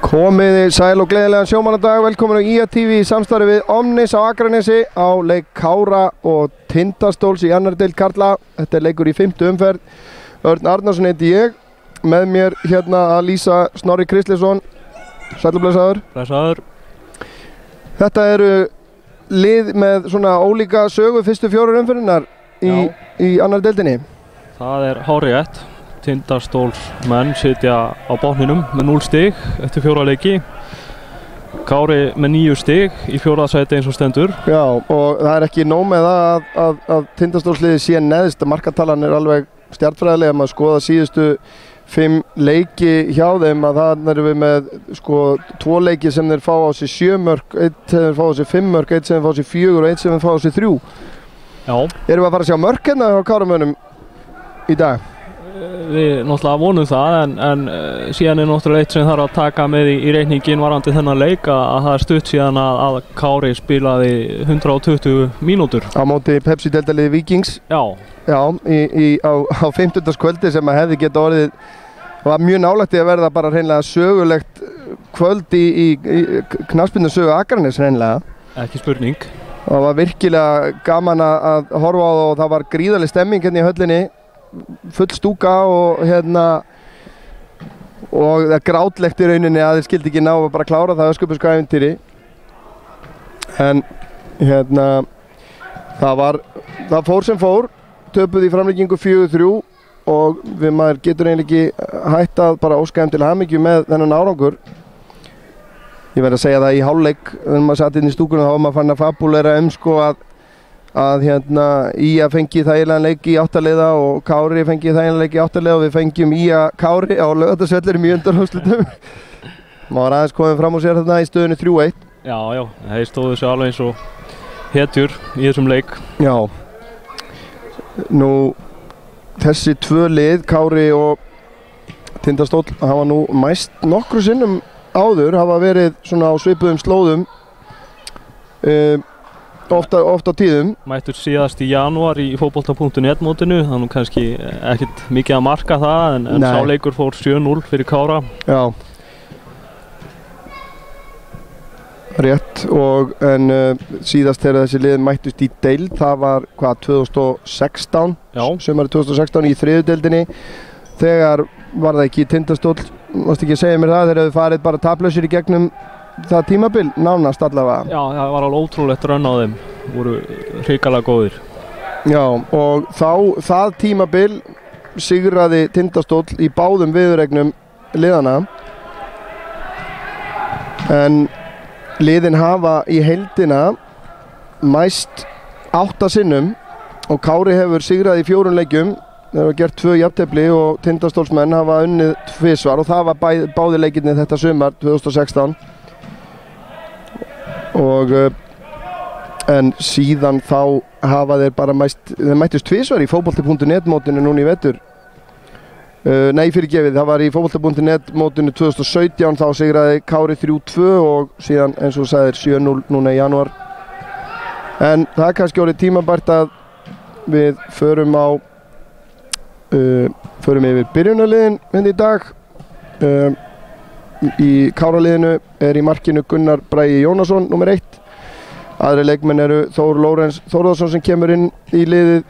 Komiði sæl og gleðilegan sjómannadag, velkomin á IA-TV í samstarfi við Omnis á Akranesi á leik Kára og Tindastóls í annarri deild karla. Þetta er leikur í 5. umferð. Örn Arnarsson heiti ég, með mér hérna að lýsa Snorri Kristleifsson. Sæll og blessaður. Blessaður. Þetta eru lið með svona ólíka sögu fyrstu 4 umferðinar í annarri deildinni. Það er hárrétt. Tindastóls menn sitja á botninum með 0 stig eftir 4 leiki. Kári með 9 stig í 4. sæti eins og stendur. Já, og það er ekki nóg með það að Tindastólsliðið sé neðst. Markatalan er alveg stjarnfræðilega. Maður skoða síðustu 5 leiki hjá þeim að það erum við með sko 2 leiki sem þeir fá á sig 7 mörk, 1 sem þeir fá á sig 5 mörk, 1 sem þeir fá á sig 4 og 1 sem þeir fá á sig 3. Já. Erum við að fara að sjá mörk hérna á Káramönnum í dag? Við náttúrulega vonum það en síðan er náttúrulega eitt sem þarf að taka með í reikningin varandi þennan leik að það er stutt síðan að Kári spilaði 120 mínútur. Á móti Pepsi-deildaliði Víkings. Já. Já, á 50. kvöldi sem að hefði geta orðið, var mjög nálægt í að verða bara hreinlega sögulegt kvöld í knattspyrnusögu Akraness hreinlega. Ekki spurning. Það var virkilega gaman að horfa á það og það var gríðarleg stemming hérna í höllinni. Full stúka og og það er grátlegt í rauninni að þeir skildi ekki ná að bara klára það öskubusku ævintýri. En það fór sem fór, töpuð í framlengingu 4-3 og maður getur eiginlega ekki hætt að bara óska þeim til hamingju með þennan árangur. Ég verð að segja það í hálfleik, þegar maður satt inn í stúkunum þá var maður fann að fabulera sko að Ía fengi þægilegan leik í 8 liða og Kári fengi þægilegan leik í 8 liða og við fengjum Ía Kári á Laugardalsvellinum í undanúrslitum. Maður var aðeins komið fram og sér þarna í stöðunni 3-1. Já, þeir stóðu sig alveg eins og hetjur í þessum leik. Já. Nú, þessi 2 lið, Kári og Tindastóll, hafa nú mæst nokkru sinnum áður, hafa verið svona á svipuðum slóðum. Oft á tíðum. Mættur síðast í janúar í fótbolta.net mótinu, það er nú kannski ekkert mikið að marka það en sá leikur fór 7-0 fyrir Kára. Já. Rétt, en síðast þegar þessi lið mættust í deild, það var 2016, sumarið 2016 í 3. deildinni. Þegar var það ekki Tindastóll, mást ekki segja mér það, þeir hefðu farið bara taplausir í gegnum það tímabil, nánast allavega. Já, það var alveg ótrúlegt raun á þeim, voru hrikalega góðir. Já, og það tímabil sigraði Tindastóll í báðum viðureignum liðana. En liðin hafa í heildina mæst 8 sinnum og Kári hefur sigrað í 4 leikjum. Þeir hafa gert 2 jafntefli og Tindastólsmenn hafa unnið 2 og það var báðir leikirnir þetta sumar 2016. En síðan þá hafa þeir bara mættust 2 í fótbolti.net mótinu núna í vetur. Nei, fyrirgefið, það var í fótbolti.net mótinu 2017, þá sigraði Kári 3-2 og síðan eins og sagðir 7-0 núna í janúar. En það er kannski orðið tímabært að við förum yfir byrjunarliðin hérna í dag. Í Káraliðinu er í markinu Gunnar Bragi Jónasson, nr. 1. Aðri leikmenn eru Þór Lórenz Þórðarsson sem kemur inn í liðið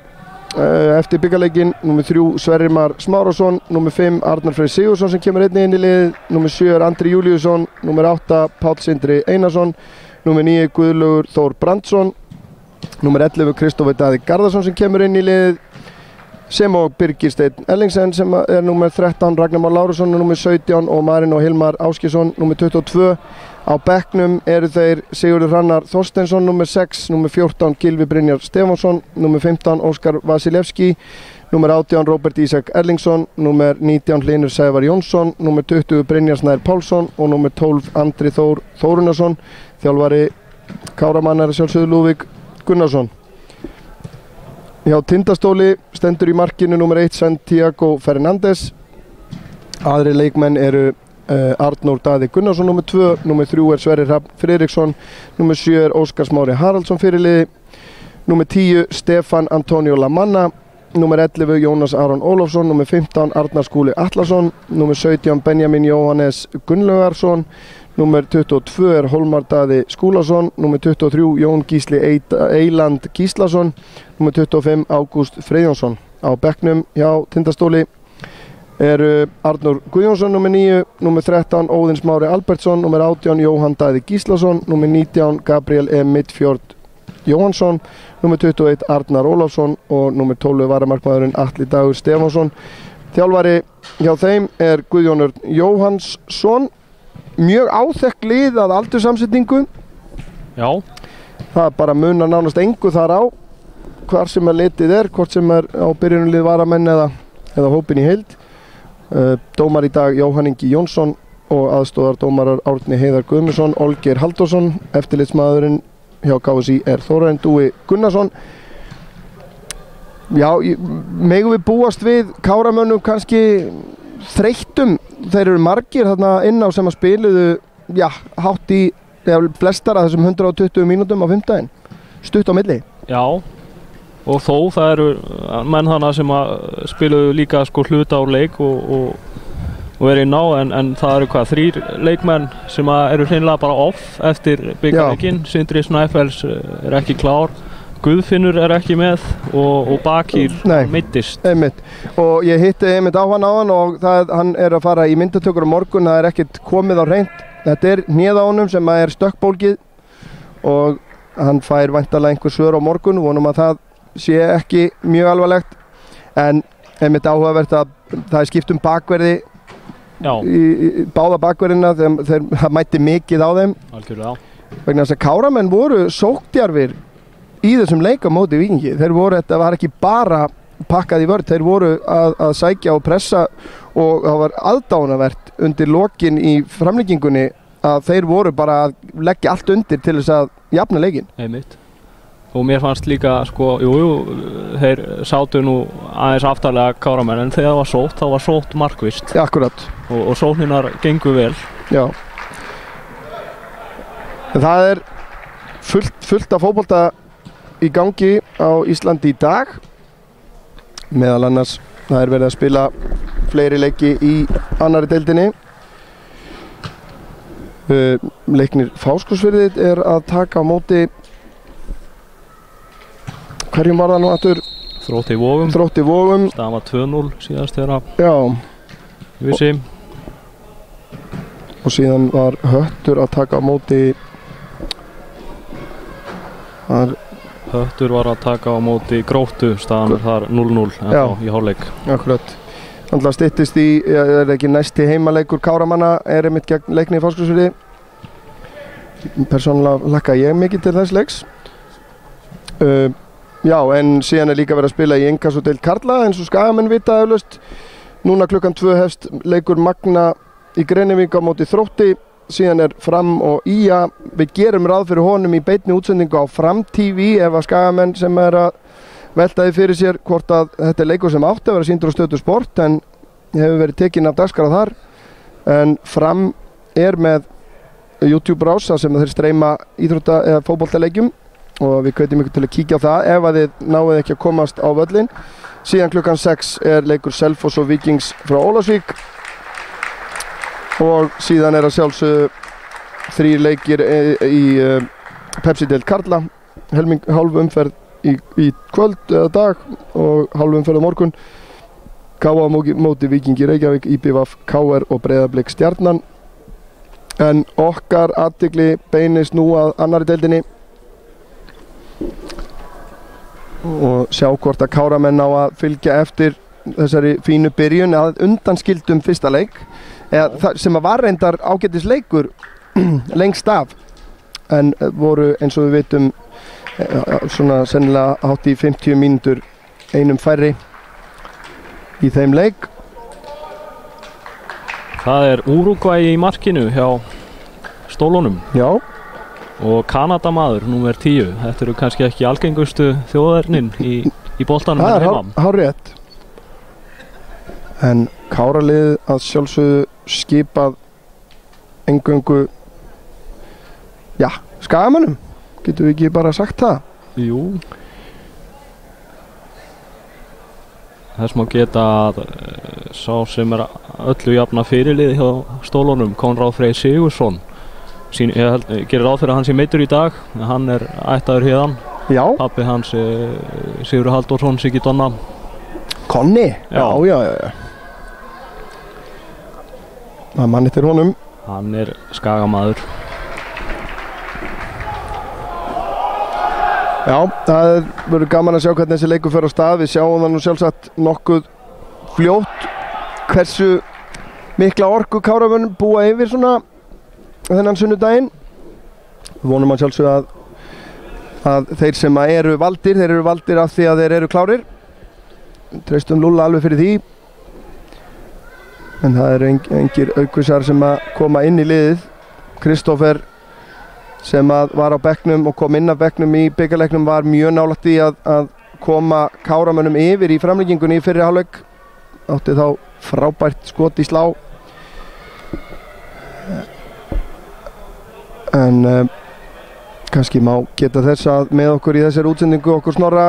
eftir byggarleikin, nr. 3 Sverrir Mar Smárásson, nr. 5 Arnar Freyr Sigurðsson sem kemur einnig inn í liðið, nr. 7 Andri Júlíusson, nr. 8 Páll Sindri Einarsson, nr. 9 Guðlaugur Þór Brandsson, nr. 11 Kristófer Daði Garðarsson sem kemur inn í liðið, sem og Birgir Steinn Ellingsen sem er nr. 13, Ragnar Már Lárusson nr. 17 og Marin og Hilmar Áskjesson nr. 22. Á bekknum eru þeir Sigurður Hrannar Þorsteinsson nr. 6, nr. 14 Gylfi Brynjar Stefánsson, nr. 15 Óskar Vasilevski, nr. 18 Róbert Ísak Erlingsson, nr. 19 Hlynur Sævar Jónsson, nr. 20 Brynjar Snær Pálsson og nr. 12 Andri Þór Þórunarsson. Þjálfari Káramann er sjálfsögðu Lúðvík Gunnarsson. Hjá Tindastóli stendur í markinu nr. 1 Santiago Fernández. Aðri leikmenn eru Arnór Daði Gunnarsson nr. 2, nr. 3 er Sverrir Hrafn Friðriksson, nr. 7 er Óskar Smári Haraldsson fyrirliði, nr. 10 Stefán Antonio Lamanna, númer 11 Jónas Aron Ólafsson, númer 15 Arnar Skúli Atlason, númer 17 Benjamin Jóhannes Gunnlaugarsson, númer 22 er Hólmar Daði Skúlason, númer 23 Jón Gísli Eyland Gíslason, númer 25 Ágúst Freyjónsson. Á bekknum hjá Tindastóli eru Arnór Guðjónsson númer 9, númer 13 Óðinn Smári Albertsson, númer 18 Jóhann Daði Gíslason, númer 19 Gabriel Midfjord Jóhansson, númer 21 Arnar Ólafsson og númer 12 varamarkmaðurinn Atli Dagur Stefánsson. Þjálfari hjá þeim er Guðjón Örn Jóhannsson. Mjög áþekk lið að aldursamsetningu. Já. Það bara munar nánast engu þar á hvar sem litið hvort sem á byrjunarlið varamenn eða hópin í heild. Dómar í dag Jóhann Ingi Jónsson og aðstoðardómarar Árni Heiðar Guðmundsson, Olgeir Halldórsson, eftirlitsmaðurinn hjá KSÍ er Þórarinn Dúi Gunnarsson. Já, megum við búast við Káramönnum kannski þreyttum? Þeir eru margir þarna inn á sem að spiluðu, já, hátt í flestar af þessum 120 mínútum á fimmtudaginn, stutt á milli. Já, og þó það eru menn þarna sem að spiluðu líka sko hluta á leik og eru inn á, en það eru hvað, 3 leikmenn sem eru hreinlega bara off eftir bikarleikinn. Sindri Snæfells er ekki klár, Guðfinnur er ekki með og Bakir meiddist. Og ég hitti einmitt á hann áðan og hann er að fara í myndatökur á morgun. Það er ekkert komið á hreint. Þetta er hnéð á honum sem er stökkbólgið og hann fær væntanlega einhver svör á morgun. Vonum að það sé ekki mjög alvarlegt, en einmitt áhugavert að það er skipt bakverði í báða bakverðina þegar það mætti mikið á þeim. Algjörlega. Vegna þess að Káramenn voru sókndjarfir í þessum leik á móti Víkingi. Þeir voru, þetta var ekki bara pakkað í vörn, þeir voru að sækja og pressa og það var aðdánavert undir lokin í framlengingunni að þeir voru bara að leggja allt undir til þess að jafna leikinn. Einmitt. Og mér fannst líka, sko, þeir sátu nú aðeins aftarlega Káramenn, en þegar það var sótt, þá var sótt markvisst. Ja, akkurat. Og sóknirnar gengu vel. Já. Það er fullt af fótbolta í gangi á Íslandi í dag. Meðal annars, það er verið að spila fleiri leiki í annarri deildinni. Leiknir Fáskrúðsfirðið er að taka á móti hverjum var það nú aftur? Þrótti Vogum. Þrótti Vogum. Staðan var 2-0 síðast þeirra. Já. Vissi. Og síðan var Höttur að taka á móti Höttur var að taka á móti Gróttu, staðan þar 0-0 í hálfleik. Akkurat. Þannig að styttist í, er ekki næsti heimaleikur Káramanna er einmitt gegn Leikni í Fáskrúðsfirði. Persónulega hlakka ég mikið til þess leiks. Já, en síðan er líka verið að spila í Inkasso-deild karla eins og Skagamenn vita eflaust. Núna klukkan 2 hefst leikur Magna í Grenivík á móti Þrótti. Síðan er Fram og IA. Við gerum ráð fyrir honum í beinni útsendingu á Fram TV ef að Skagamenn sem er að velta því fyrir sér hvort að þetta er leikur sem átti að vera sýndur á Stötu Sport en hefur verið tekinn af dagskrá þar. En Fram er með YouTube-rás sem þeir streyma íþrótta- eða fótboltaleikjum og við hvetjum ykkur til að kíkja á það ef að þið náið ekki að komast á völlin. Síðan klukkan 6 er leikur Selfoss og Víkings frá Ólafsvík og síðan er að sjálfsögðu 3 leikir í Pepsi-deild karla, hálf umferð í kvöld eða dag og hálf umferð á morgun. KA móti Víkingi Reykjavík, IBVF, KR og Breiðablik Stjarnan. En okkar athygli beinist nú að annarri deildinni og sjá hvort að Káramenn á að fylgja eftir þessari fínu byrjun að undanskildum fyrsta leik sem að var reyndar ágætis leikur lengst af en voru eins og við vitum svona sennilega hátt í 50 mínútur einum færri í þeim leik. Það er Úrúgvæ í markinu hjá stólunum. Já. Og Kanadamaður, númer 10. Þetta eru kannski ekki algengustu þjóðarnin í boltanum en heima. Það er hárrétt. En Káralið að sjálfsögðu skipað eingöngu Skagamönnum. Getum við ekki bara sagt það? Jú. Þess má geta að sá sem öllu jafna fyrirlið hjá stólunum, Konráð Freyr Sigurðsson, ég gerir ráð fyrir að hann sé meiddur í dag, en hann ættaður héðan. Já. Pabbi hans Sigurður Halldórsson, Siggi Donna. Konni? Já. Það mann eftir honum. Hann skagamaður. Já, það verður gaman að sjá hvernig þessi leikur fer á stað. Við sjáum það nú sjálfsagt nokkuð fljótt hversu mikla orku Káramönnum búa yfir svona þennan sunnudaginn. Við vonum að sjálfsögðu að þeir sem eru valdir, þeir eru valdir af því að þeir eru klárir. Treystum Lúlla alveg fyrir því. En það eru engir aukvisar sem að koma inn í liðið. Kristófer sem var á bekknum og kom inn af bekknum í bikarleiknum var mjög nálægt í að koma Káramönnum yfir í framlengingunni í fyrri hálfleik. Átti þá frábært skot í slá. En kannski má geta þess að með okkur í þessari útsendingu okkur Snorra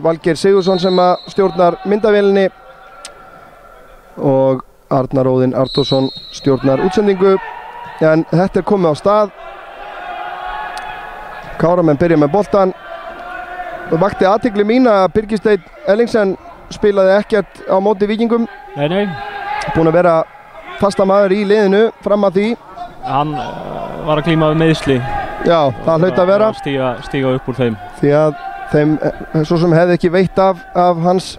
Valgeir Sigurðsson sem stjórnar myndavélinni og Arnar Óðinn Arnþórsson stjórnar útsendingu. En þetta komið á stað. Káramenn byrja með boltan. Það vakti athygli mín að Birgir Steinn Ellingsen spilaði ekkert á móti Víkingum. Nei. Búinn að vera fasta maður í liðinu fram að því. Hann var að glíma við meiðsli. Já, það hlaut að vera. Stíga upp úr þeim. Því að þeim svo sem hefði ekki veitt af hans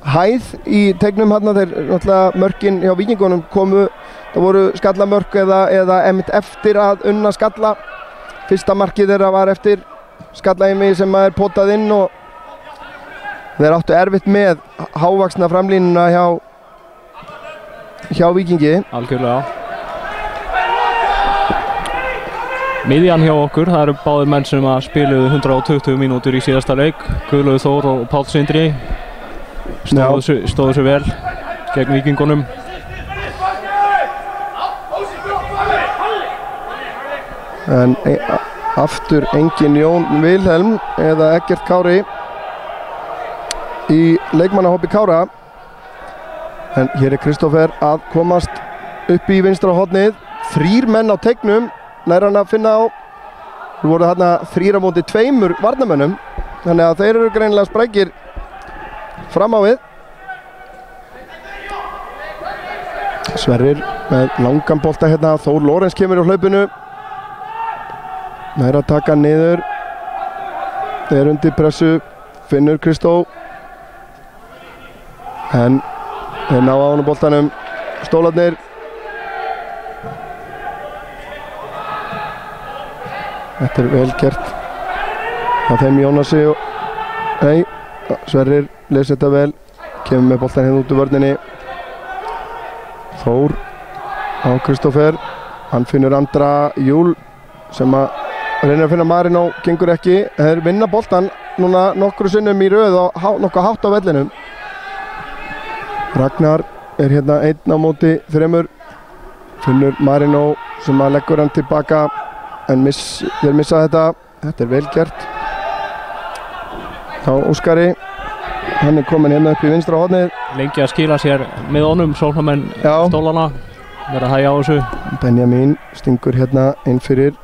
hæð í tegnum hérna. Þeir náttúrulega mörkin hjá Víkingunum komu, það voru skallamörk eða emitt eftir að unna skalla. Fyrsta markið þeirra var eftir skallaheimi sem potað inn og þeir áttu erfitt með hávaxna framlínuna hjá Víkingi. Algjörlega. Miðjan hjá okkur, það eru báðir menn sem spiluðu 120 mínútur í síðasta leik. Guðlaugur Þór og Páll Sindri stóðu sig vel gegn Víkingunum. En aftur engin Jón Vilhelm eða Eggert Kári í leikmannahópi Kára. En hér Kristófer að komast upp í vinstra hornið. 3 menn á tegnum, nær hann að finna á. Það voru þarna 3 á móti 2 varnarmönnum. Þannig að þeir eru greinilega sprækir fram á við. Sverrir með langan bolta hérna. Þór Lórens kemur á hlaupinu. Nær að taka niður. Þeir undir pressu. Finnur Kristó. En þeir ná á honum boltanum. Stólarnir. Þetta vel gert. Það þeim Jónasi og... Nei, Sverrir lesi þetta vel. Kemur með boltan hérna út úr vörninni. Þór á Kristófer. Hann finnur Andra Júl sem að reynir að finna Marino, gengur ekki. Þeir vinna boltan núna nokkru sinnum í röð og nokkuð hátt á vellinum. Ragnar hérna 1 á móti 3. Finnur Marino sem að leggur hann tilbaka en þeir missa þetta. Þetta vel gert. Þá Óskari. Hann komin hérna upp í vinstra hornið. Lengi að skila sér með honum, sóknarmenn stólana. Verða að hægja á þessu. Benjamin stingur hérna inn fyrir.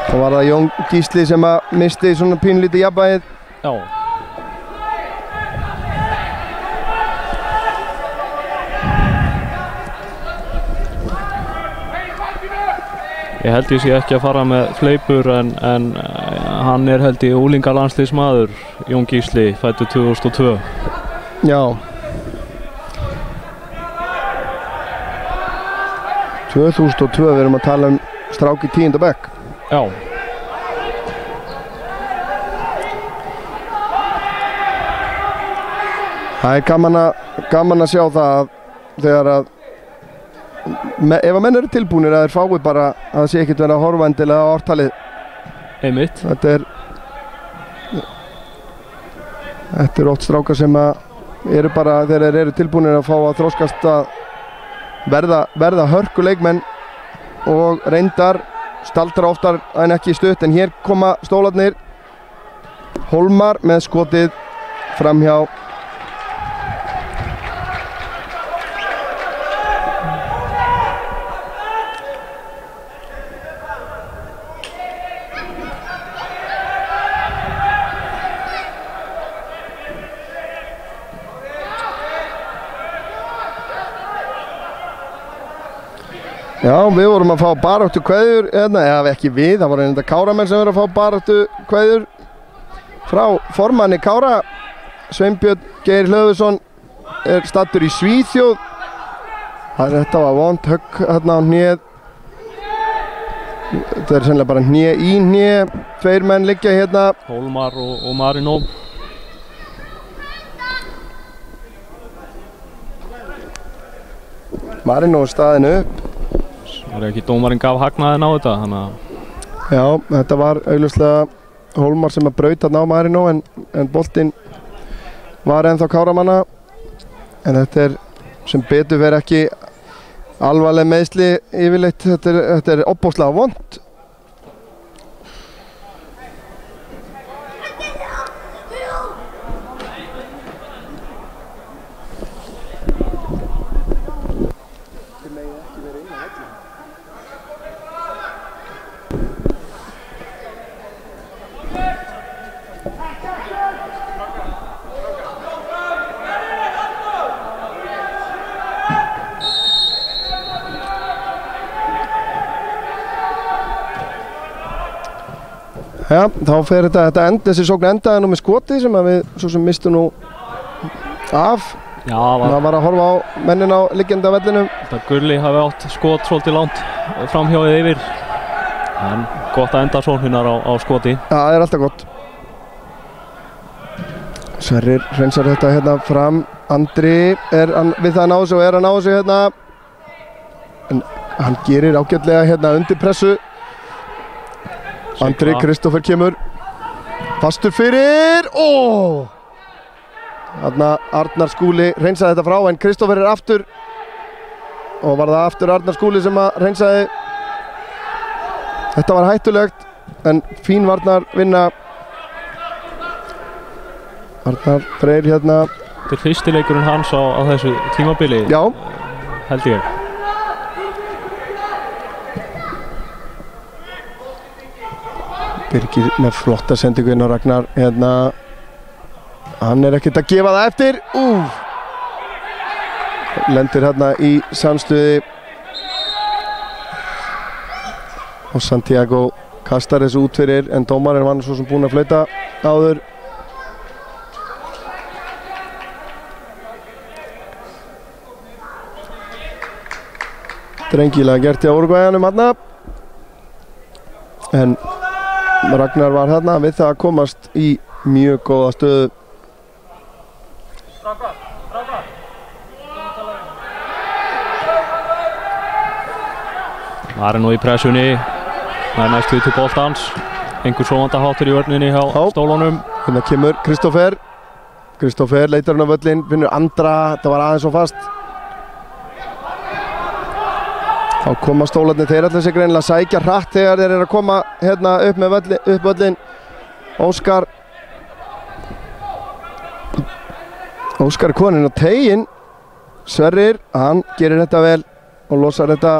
Þá var það Jón Gísli sem að misti svona pínlítið jafnvægið. Já. Ég held ég sé ekki að fara með fleipur en hann held ég unglingalandsliðsmaður, Jón Gísli, fæddur 2002. Já. 2002, við erum að tala strák í 10. bekk. Já. Það gaman að sjá það þegar að ef að menn eru tilbúinir að þeir fái bara að það sé ekkert verið að horfa endilega á ártalið. Einmitt. Þetta er oft strákar sem að eru bara þegar þeir eru tilbúinir að fá að þroskast að verða hörkuleikmenn og reyndar staldra oftar en ekki stutt. En hér koma stólarnir. Hólmar með skotið framhjá Já, við vorum að fá baráttu kveðjur, eða ekki við, það var einhverja Káramenn sem verið að fá baráttu kveðjur frá formanni Kára. Sveinbjörn Geir Hlöðursson er stattur í Svíþjóð. Þetta var vont högg hérna á hnéð. Þetta er sennilega bara hné í hné. 2 menn liggja hérna. Hólmar og Marinó. Marinó er staðinn upp. Það er ekki dómarinn gaf hagnaðinn á þetta, þannig að... Já, þetta var augljóslega Hólmar sem að braut þarna á Marinó en boltinn var ennþá Káramanna. En þetta er sem betur verið ekki alvarleg meiðsli yfirleitt. Þetta er opbóðslega vont. Já, þá fer þessi sókn endaði nú með skoti sem við svo sem mistum nú af. Já, það var að horfa á mennin á liggjandi á vellinum. Þetta Gulli hafi átt skot svolítið langt framhjóðið yfir. En gott að enda sóknunar á skoti. Já, það er alltaf gott. Sverrir hreinsar þetta hérna fram. Andri er við það að ná sig og er að ná sig hérna. En hann gerir ágætlega hérna undir pressu. Andri Kristófer kemur fastur fyrir þarna Arnar Skúli hreinsaði þetta frá en Kristófer er aftur og var það aftur Arnar Skúli sem að hreinsaði. Þetta var hættulegt en fín varnar vinna. Arnar Freyr hérna. Þetta er fyrsti leikurinn hans á þessu tímabili. Já, held ég. Birgir með flotta sendingu inn á Ragnar hérna. Hann er ekkert að gefa það eftir. Lendir hérna í samstöði og Santiago kastar þessu út fyrir en dómarinn var svo sem búinn að flauta áður. Drengilega gert hjá Úrugvæjanum hérna en Ragnar var hérna við það að komast í mjög góða stöðu. Það er nú í pressunni. Það er næstu til boltans. Einhver sofandaháttur í vörninni hjá stólunum. Hérna kemur Kristófer. Kristófer leitar hann á völlin, finnur Andra. Þetta var aðeins svo fast. Þá koma stólarnir, þeir ætla sig greinilega að sækja hratt þegar þeir eru að koma hérna upp með völlin. Óskar er koninn á teiginn. Sverrir, hann gerir þetta vel og losar þetta.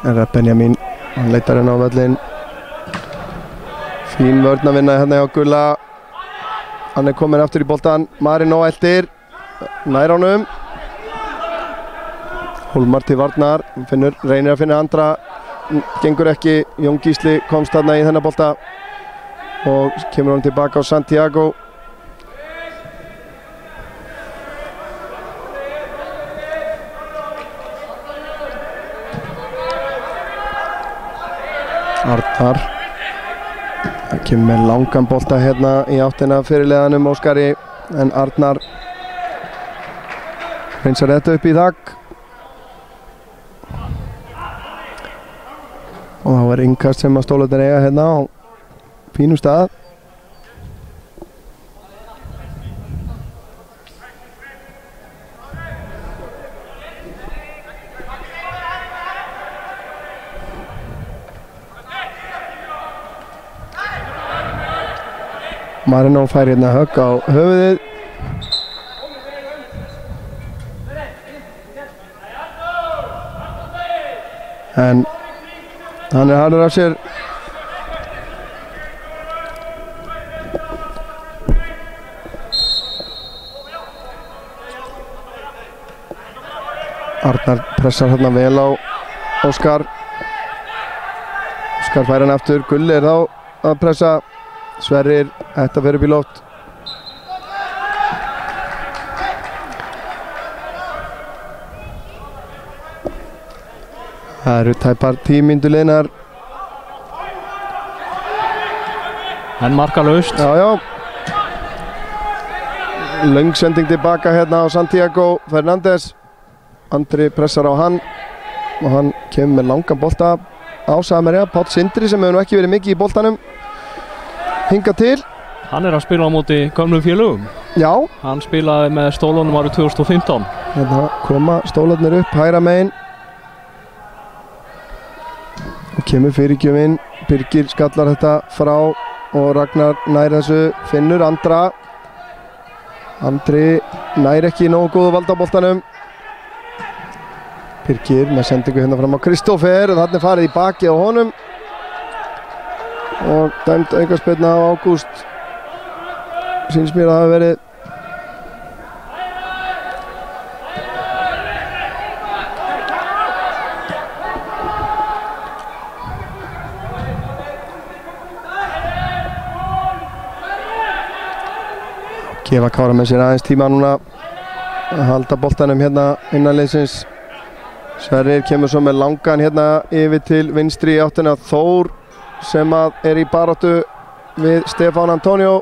Er það Benjamin, hann leitar hérna á völlin. Fín vörn að vinna hérna hjá Gulla. Hann er komin aftur í boltan. Marinó eldir, nær honum. Hólmar til varnar, reynir að finna Andra. Gengur ekki, Jón Gísli komst þarna í þennan bolta. Og kemur hann tilbaka á Santiago. Arnar kemur með langan bolta hérna í áttina fyrirliðanum Óskari en Arnar hreinsar þetta upp í þakk og þá er innkast sem að stólarnir eiga hérna á fínum stað. Marinó fær hérna högg á höfuðið. en hann er harður af sér. Arnar pressar hérna vel á Óskar. Óskar fær hann aftur, Gulli er þá að pressa. Sverrir, þetta fer upp í loft. Það eru tæpar 10 mínútur liðnar. En markalaust. Já. Löng sending tilbaka hérna á Santiago Fernandes. Andri pressar á hann og hann kemur með langan bolta á Samaria. Páll Sindri sem hefur nú ekki verið mikið í boltanum hingað til. Hann er að spila á móti gömlum félögum. Já. Hann spilaði með stólunum árið 2015. Hérna koma stólarnir upp hægra megin. Og kemur fyrirgjöfin. Birgir skallar þetta frá og Ragnar nær þessu. Finnur Andra. Andri nær ekki nógu góðu vald á boltanum. Birgir með sendingu hérna fram á Kristófer og þarna er farið í baki á honum og dæmt aukaspyrna á Ágúst. Sýnst mér að það hafi verið gefa Kára með sér aðeins tíma núna að halda boltanum hérna innanliðsins. Sverrir kemur svo með langan hérna yfir til vinstri í áttina Þór sem að er í baráttu við Stefán Antonio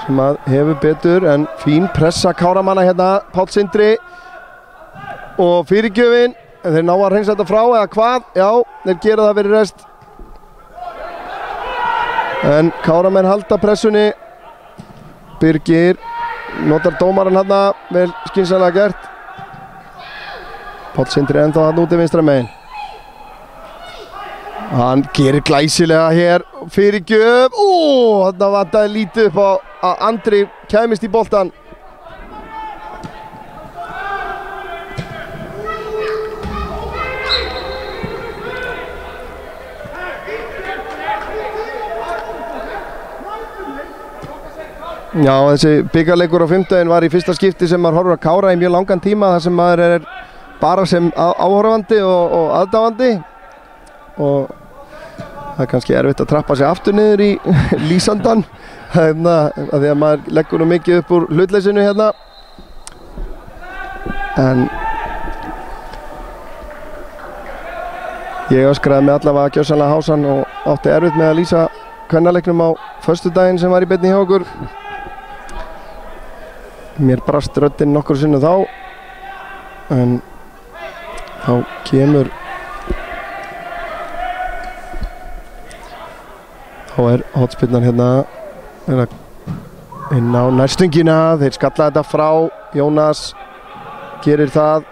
sem að hefur betur en fín pressa Káramanna hérna. Páll Sindri og fyrirgjöfin, þeir ná að hreinsa þetta frá eða hvað? Já, þeir gera það fyrir rest en Káramenn halda pressunni. Birgir notar dómaran hérna, vel skynsamlega gert. Páll Sindri ennþá hann úti vinstra megin. Hann gerir glæsilega hér fyrirgjöf. Þarna vantaði lítið upp á að Andri kæmist í boltan. Já, þessi bikarleikur á fimmtudaginn var í fyrsta skipti sem maður horfir að Kára í mjög langan tíma þar sem maður er bara sem áhorfandi og aðdáandi og það er kannski erfitt að trappa sig aftur niður í lísandan af því að maður leggur nú mikið upp úr hlutleysinu hérna en ég öskraði mig allavega gjörsamlega hásan og átti erfitt með að lýsa kvennaleiknum á föstudaginn sem var í beinni hjá okkur. Mér brast röddinn nokkur sinnum þá en þá kemur þá er hotspinnan hérna inn á nærstöngina. Þeir skalla þetta frá. Jónas gerir það.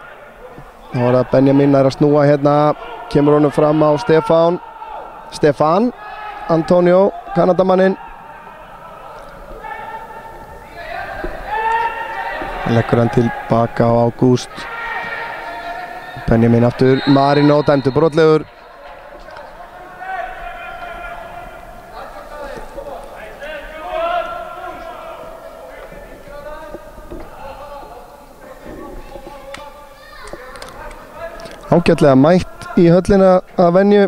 Þá er það Benjamin að snúa hérna. Kemur honum fram á Stefán Antonio, Kanadamannin. Leggur hann tilbaka á Ágúst. Benjamin aftur. Marino dæmdur brotlegur. Ágætlega mætt í höllina að venju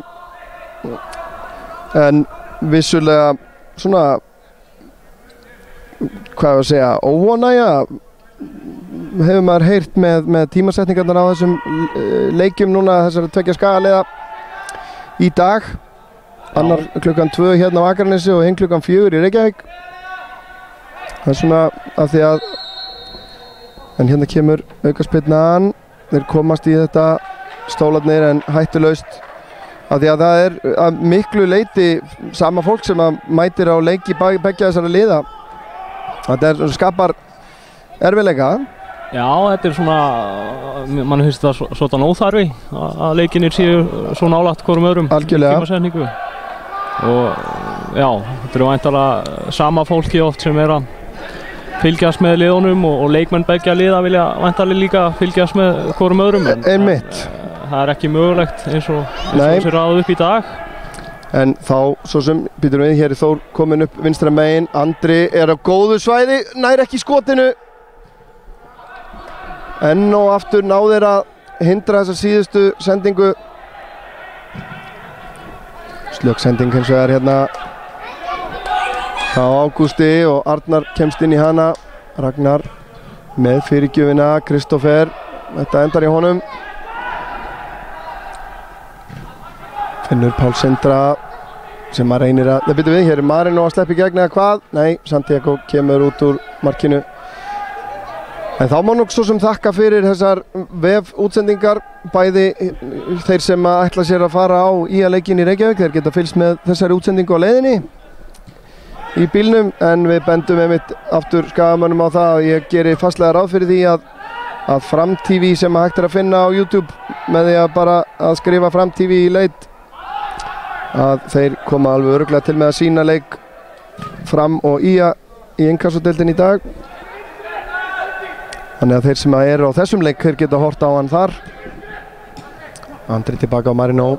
en vissulega svona hvað að segja óvonægja hefur maður heyrt með tímasetningarnar á þessum leikjum núna þessari tveggja skagaliða í dag. Annar klukkan 2 hérna á Akranesi og hinn klukkan 4 í Reykjavík. Það er svona af því að en hérna kemur aukaspyrnan. Þeir komast í þetta stólarnir en hættulaust af því að það er að miklu leyti sama fólk sem að mætir á leiki beggja þessara liða. Þetta skapar erfiðleika. Já, þetta er svona, mann finnst það svona óþarfi að leikinir séu svo nálægt hvorum öðrum tímasetningu. Og já, þetta eru væntanlega sama fólki oft sem er að fylgjast með liðunum og leikmenn beggja liða vilja væntanlega líka fylgjast með hvorum öðrum. Einmitt. það er ekki mögulegt eins og þessi raðað upp í dag. En þá, svo sem býtum við, hér er Þór komin upp vinstra megin, Andri er á góðu svæði, nær ekki skotinu. Enn og aftur náðir að hindra þessa síðustu sendingu. Slökk sending eins og er hérna á Ágústi og Arnar kemst inn í hana. Ragnar með fyrirgjöfina, Kristoffer, þetta endar í honum. Finnur Pál Sindra sem að reynir að, það byrju við, hér er Marino að sleppa í gegn eða hvað? Nei, Santiago kemur út úr markinu. En þá má nú svo sem þakka fyrir þessar vef-útsendingar, bæði þeir sem að ætla sér að fara á IA-leikinn í Reykjavík, þeir geta fylgst með þessari útsendingu á leiðinni í bílnum, en við bendum einmitt aftur skagamönnum á það að ég geri fastlega ráð fyrir því að Fram TV sem að hægt er að finna á YouTube með því að bara að skrifa Fram TV í leit, að þeir koma alveg örugglega til með að sína leik Fram og IA í inkassodeildinni í dag. Þannig að þeir sem eru á þessum leik, þeir geta hort á hann þar. Andri tilbaka á Marino,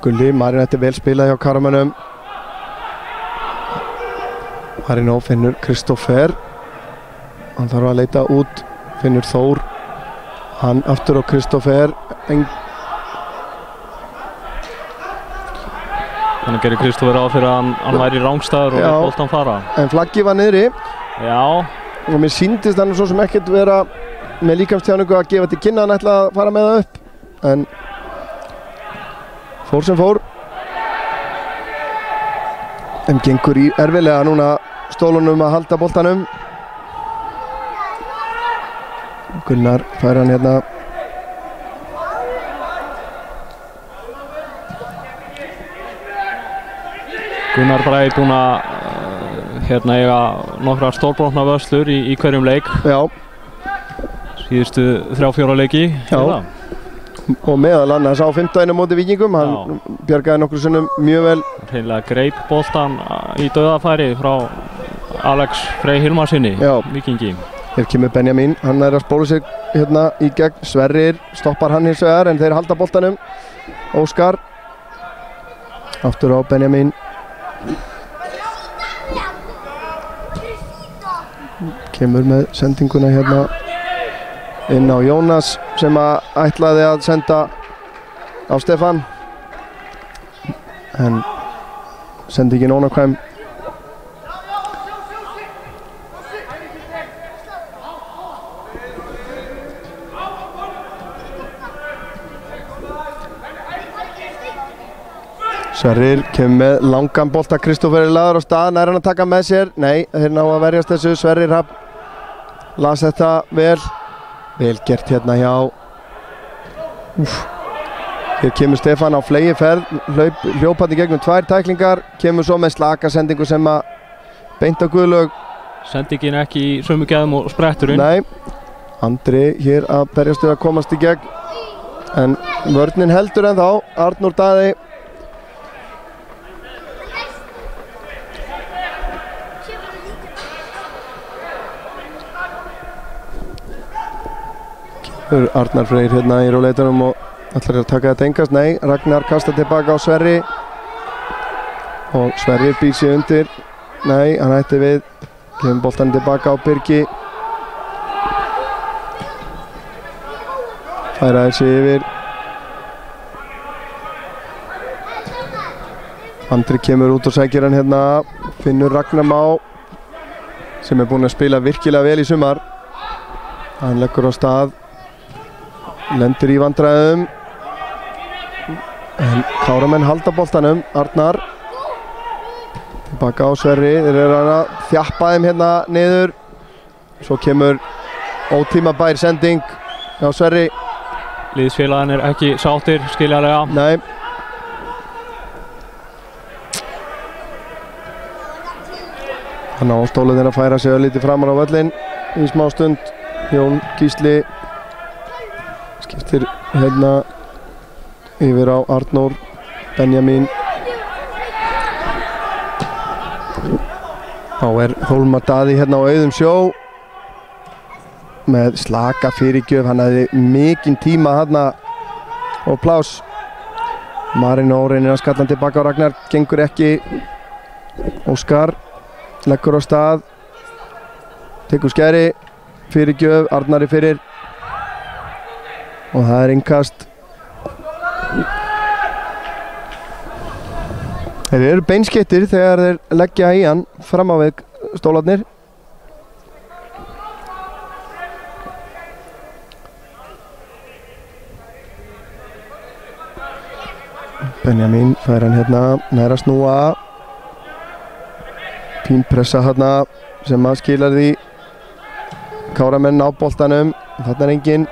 Gulli, Marino þetta vel spilað hjá Karamönnum. Marino finnur Kristoffer, hann þarf að leita út, finnur Þór, hann aftur á Kristoffer. Þannig gerir Kristoffer á fyrir að hann væri í rangstæður og boltan fara. En flaggi var niðri. Já. Og mér sýndist hann svo sem ekkert vera með líkamstjáningu að gefa til kynna hann ætla að fara með það upp. En fór sem fór. En gengur í erfilega núna stólunum að halda boltanum. Gunnar fær hann hérna. Gunnar Bragi búinn að hérna eiga nokkra stórbrotna vörslur í hverjum leik. Já. Síðustu 3-4 leiki. Já. Og meðal annars á 15 móti Víkingum, hann bjargaði nokkru sinnum mjög vel. Hreinlega greip boltan í dauðafæri frá Alex Frey Hilmarsinni, Víkingi. Hér kemur Benjamin, hann er að spóla sig hérna í gegn. Sverrir stoppar hann hins vegar en þeir halda boltanum. Óskar aftur á Benjamin. Kemur með sendinguna hérna inn á Jónas sem að ætlaði að senda á Stefán, en sendingin ónákvæm. Sverrir kemur með langan bolta, Kristoffer er lagður á stað, nær hann að taka með sér? Nei, þeir ná að verjast þessu. Sverrir las þetta vel gert hérna hjá. Hér kemur Stefán á flegiferð, hljópandi gegnum 2 tæklingar, kemur svo með slaka sendingu sem að beint á Guðlaug. Sendingin ekki í sömu gæðum og spretturinn. Nei, Andri hér að berjast við að komast í gegn, en vörnin heldur en þá. Arnór Daði Arnar Freyr hérna í róleitunum og ætlar að taka þetta engast. Nei, Ragnar kastar tilbaka á Sverri og Sverri býr sig undir. Nei, hann hætti við, kemur boltan tilbaka á Birgi, færaði sig yfir. Andri kemur út og sækir hann hérna, finnur Ragnar Má sem er búinn að spila virkilega vel í sumar. Hann leggur á stað, lendir í vandræðum, en Káramenn halda boltanum. Arnar tilbaka á Sverri, þeir eru að þjappa þeim hérna niður. Svo kemur ótímabær sending á Sverri. Liðsfélagarnir ekki sáttir, skiljanlega. Nei. Þannig á stóluðin að færa sig örlítið framar á völlinn í smá stund. Jón Gísli skiptir hérna yfir á Arnór, Benjamin. Þá er Hólmar Daði hérna á auðum sjó með slaka fyrirgjöf. Hann hafði mikinn tíma hérna og plás. Marino reynir að skalla hann tilbaka á Ragnar, gengur ekki. Óskar leggur á stað, tekur skæri, fyrirgjöf, Arnari fyrir og það innkast. Þeir eru beinskettir þegar þeir leggja í hann fram á við stólarnir. Benjamin fær hann hérna nær að snúa. Fín pressa hérna sem að skilar því Káramenn á boltanum. Þarna enginn.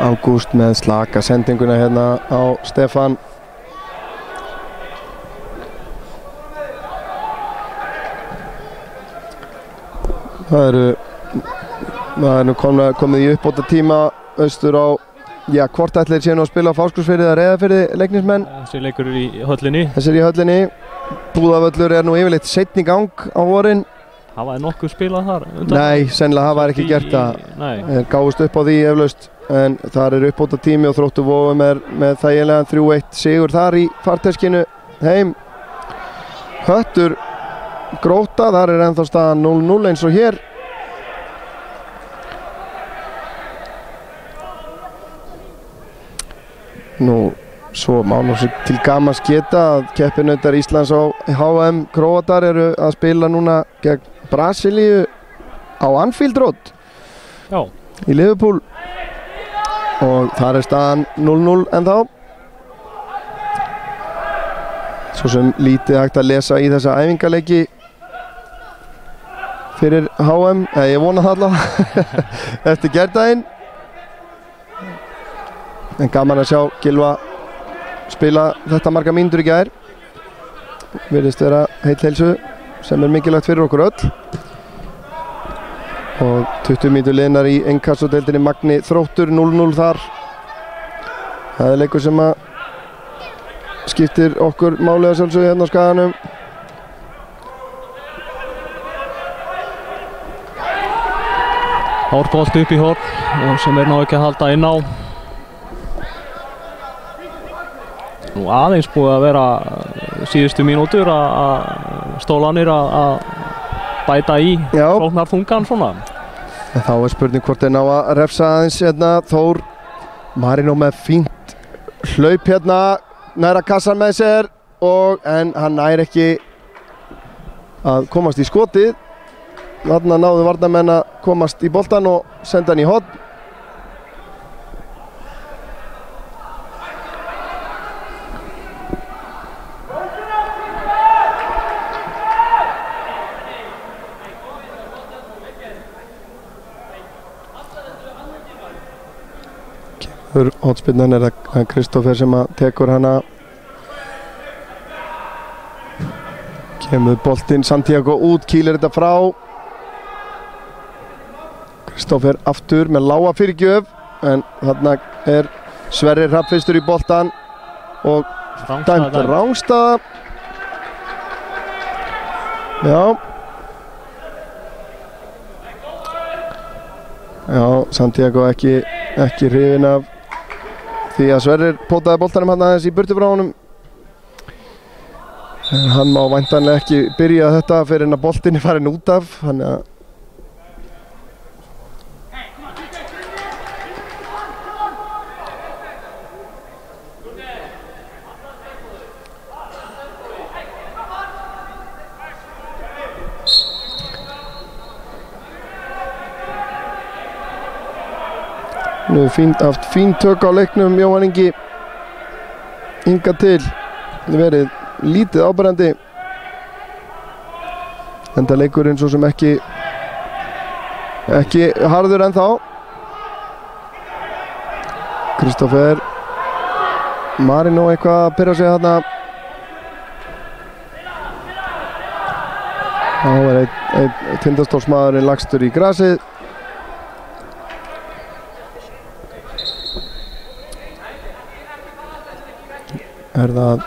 Ágúst með slaka sendinguna hérna á Stefán. Það er nú komið í uppbóta tíma austur á, já, hvort ætlir séu nú að spila á Fáskrúðsfirði eða Reyðarfirði, leiknismenn. Þessi leikur er í höllinni. Þessi er í höllinni. Búðavöllur er nú yfirleitt seinni gang á vorin. Hafa þið nokkuð spilað þar? Nei, sennilega hafa ekki gert það. Þeir gáðust upp á því eflaust, en þar er uppbóta tími og Þróttur Vogum er með þægilegan 3-1 sigur þar í farteskinu heim. Höttur Gróta, þar er ennþá staðan 0-0 eins og hér. Nú, svo má nú til gamans geta að keppinautar Íslands á HM Króatar eru að spila núna gegn Brasilíu á Anfield Road. Já. Í Liverpool. Og þar er staðan 0-0 ennþá. Svo sem lítið hægt að lesa í þessa æfingaleiki fyrir HM, eða ég vona það allavega eftir gærdaginn. En gaman að sjá Gylfa spila þetta marga mínútur í gær. Virðist vera heill heilsu sem er mikilvægt fyrir okkur öll. Og 20 mínútur liðnar í innkassodeildinni Magni Þróttur 0-0 þar. Það er leikur sem að skiptir okkur máli að sjálfsögðu hérna á Skaganum. Hárbolt upp í horn sem er ná ekki að halda inn á. Nú aðeins búið að vera síðustu mínútur að stólanir að bæta í flóknar þungan svona. En þá er spurning hvort þeir ná að refsa aðeins hérna. Þór Marino með fínt hlaup hérna, næra kassan með sér en hann nær ekki að komast í skotið. Þarna náðu varnarmenn að komast í boltan og senda hann í horn. Hotspinnan er það Kristoffer sem að tekur hana. Kemur boltinn Santiago út, kýlir þetta frá. Kristoffer aftur með lága fyrirgjöf, en þarna er Sverrir Hrafnfistur í boltan og dæmt rangstaða. Já, Santiago ekki hrifinn af því að Sverrir pótaði boltanum hann aðeins í burtu frá honum. En hann má væntanlega ekki byrja þetta fyrir en að boltinn er farin út af. Þannig að nú haft fín tök á leiknum Jóhann Ingi hingað til. Verið lítið áberandi. Enda leikurinn svo sem ekki harður ennþá. Kristoffer Marino eitthvað að pyrra sig þarna. Þá er einn Tindastólsmaðurinn lagstur í grasið. Er það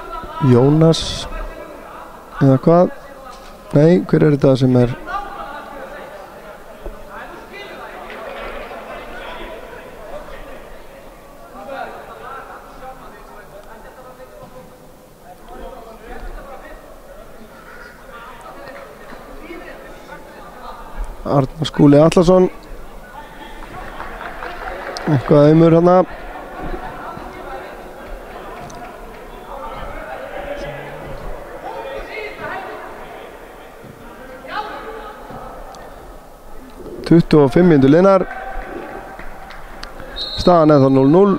Jónas eða hvað? Nei, hver er þetta sem er? Arnar Skúli Atlason eitthvað aumur hana. Tuttugu og 5 mínútur liðnar. Staðan er þá 0-0.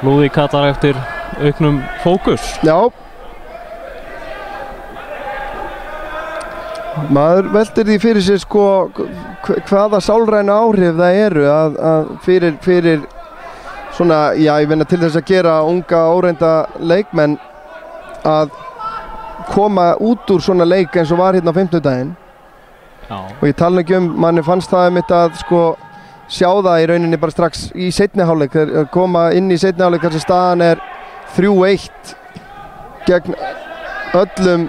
Lúðvík kallar eftir auknum fókus. Já. Maður veldir því fyrir sér sko hvaða sálrænu áhrif það eru að fyrir svona, já ég finna til þess að gera unga óreinda leikmenn að koma út úr svona leik eins og var hérna á 50-daginn. Já. Og ég tala ekki manni fannst það mitt að sko sjá það í rauninni bara strax í seinni hálfleik, þegar koma inn í seinni hálfleik þar sem staðan er 3-1 gegn öllum.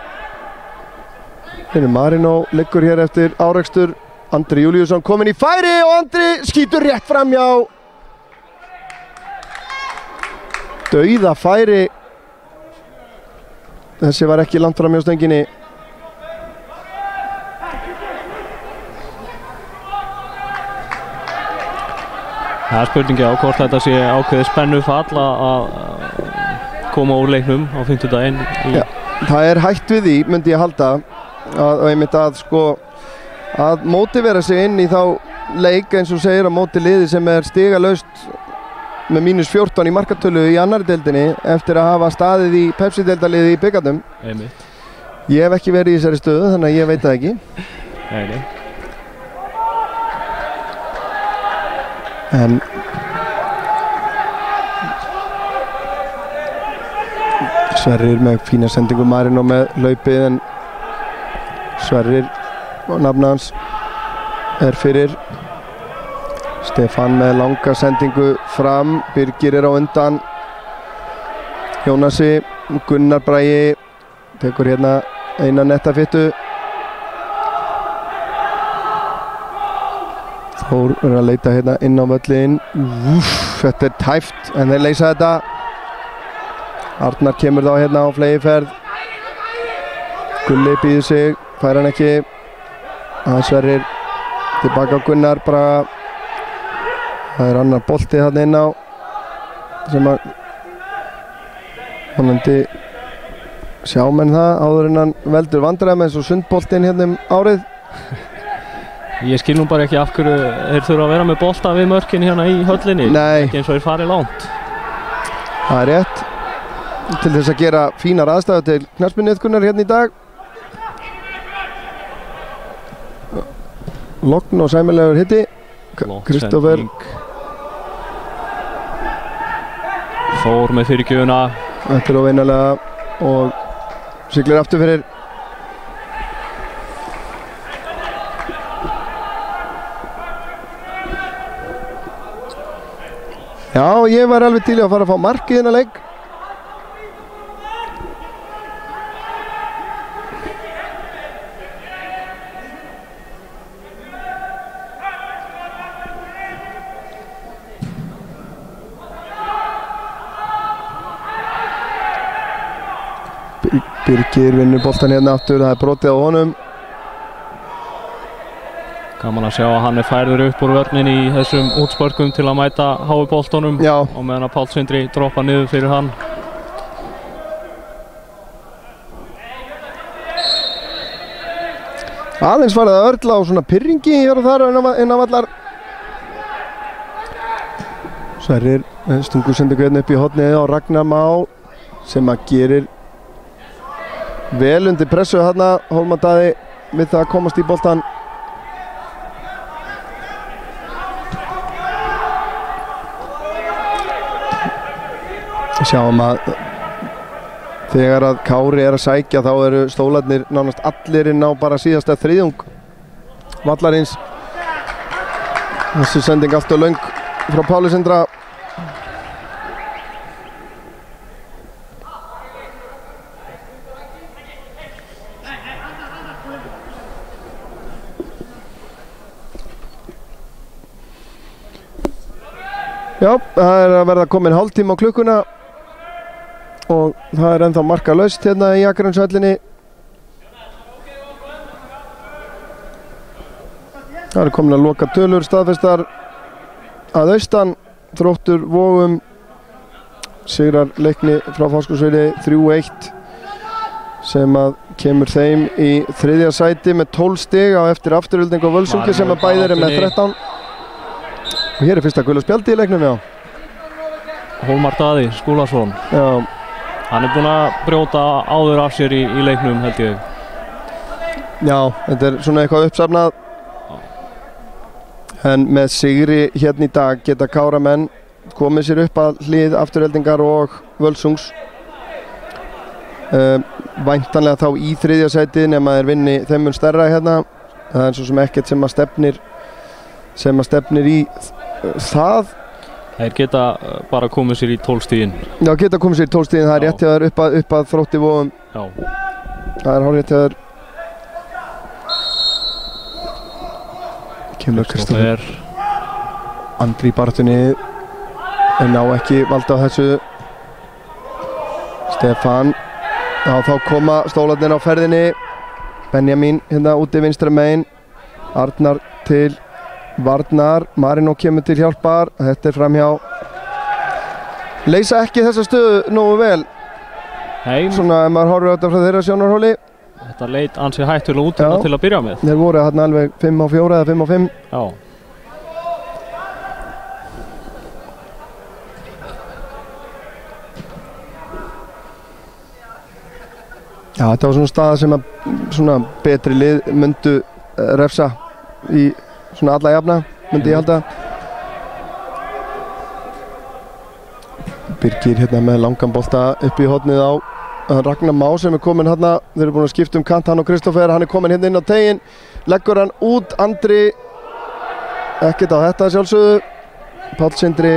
Marino liggur hér eftir árekstur. Andri Júlíusson kominn í færi og Andri skýtur rétt framhjá. Dauða færi. Þessi var ekki langt framhjá stönginni. Það er spurningi á hvort þetta sé ákveðið spennu fall að koma úr leiknum á 50-daginn. Já, það er hætt við því, myndi ég halda. Að einmitt að sko að mótivera sig inn í þá leik eins og segir á móti liði sem er stigalaust með -14 í markatölu í annari deildinni eftir að hafa staðið í Pepsi-deildaliði í bikarnum. Ég hef ekki verið í þessari stöðu þannig að ég veit það ekki. Nei. En Sverrir með fína sendingu, Marino með laupið en Sverrir og nafna hans er fyrir. Stefán með langa sendingu fram, Birgir er á undan Jónasi. Gunnar Bragi tekur hérna eina netta fyttu. Þór er að leita hérna inn á völlin. Þetta er tæft en þeir leysa þetta. Arnar kemur þá hérna á fleygiferð. Gulli býður sig, fær hann ekki. Sverrir tilbaka á Gunnar Braga. Það er annar bolti þarna inn á sem að vonandi sjá menn það áður en hann veldur vandræðum eins og sundboltinn hérna árið. Ég skil nú bara ekki af hverju þeir þurfa að vera með bolta við mörkin hérna í höllinni. Nei. Ekki eins og þeir farið langt. Það er rétt. Til þess að gera fínar aðstæður til knattspyrnuiðkunar hérna í dag. Logn og sæmilegur hitti. Kristófer. Þór með fyrirgjöfuna. Þetta er óvinnalega og siglir aftur fyrir. Já, ég var alveg til í að fara að fá mark í þennan leik. Birgir vinnur boltan hérna aftur, það er brotið á honum. Gaman að sjá að hann er færður upp úr vörnin í þessum útspörkum til að mæta háu boltunum. Já. Og meðan að Páll Sindri droppa niður fyrir hann. Aðeins farið að örla á svona pirringi hér og þar inn af allar. Sverrir stungur sendir hérna upp í hornið á Ragnar Má sem að gerir vel undir pressu þarna. Hólmar Daði við það að komast í boltan. Sjáum að þegar að Kári er að sækja þá eru stólarnir nánast allir inn á bara síðasta þriðjung vallarins. Þessi sending allt og löng frá Páli Sindra. Já, það er að verða komin hálftíma á klukkuna og það er ennþá markalaust hérna í Akranesshöllinni. Það eru komin að loka tölur staðfestar að austan. Þróttur Vogum sigrar Leikni frá Fáskrúðsfirði 3-1 sem að kemur þeim í 3. sæti með 12 stig á eftir Afturölding og Völsungi sem að bæðir með 13. Og hér er fyrsta gula spjaldi í leiknum, já. Hólmar Daði Skúlason. Já. Hann er búinn að brjóta áður af sér í leiknum, held ég. Já, þetta er svona eitthvað uppsafnað. En með sigri hérna í dag geta Káramenn komið sér upp að hlið Afturöldingar og Völsungs. Væntanlega þá í 3. sæti nema þeir vinni þeim mun stærra hérna. Það er svo sem ekkert sem að stefnir í það. Þeir geta bara komið sér í 12 stigin. Já, geta komið sér í 12 stigin, það er rétt hjá þær upp að Þrótti Vogum. Já. Það er hárrétt hjá þær. Kemur Kristófer Andri í barðunni en ná ekki valda á þessu. Stefán. Já, þá koma stólarnir á ferðinni. Benjamin hérna úti vinstra megin. Arnar til varnar. Marino kemur til hjálpar. Þetta er framhjá. Leysa ekki þessa stöðu nógu vel. Nei. Svona ef maður horfir á þetta frá þeirra sjónarhóli. Þetta leit ansi hættulega út hérna til að byrja með. Þeir voru hérna alveg 5-4 eða 5-5. Já. Já, þetta var svona staða sem að svona betri lið myndu refsa í svona alla jafna, myndi ég halda. Birgir hérna með langan bolta upp í hornið á Ragnar Má sem er komin hérna. Þeir eru búin að skipta kant, hann og Kristófer. Hann er komin hérna inn á tegin, leggur hann út. Andri, ekkert á þetta sjálfsögðu. Páll Sindri.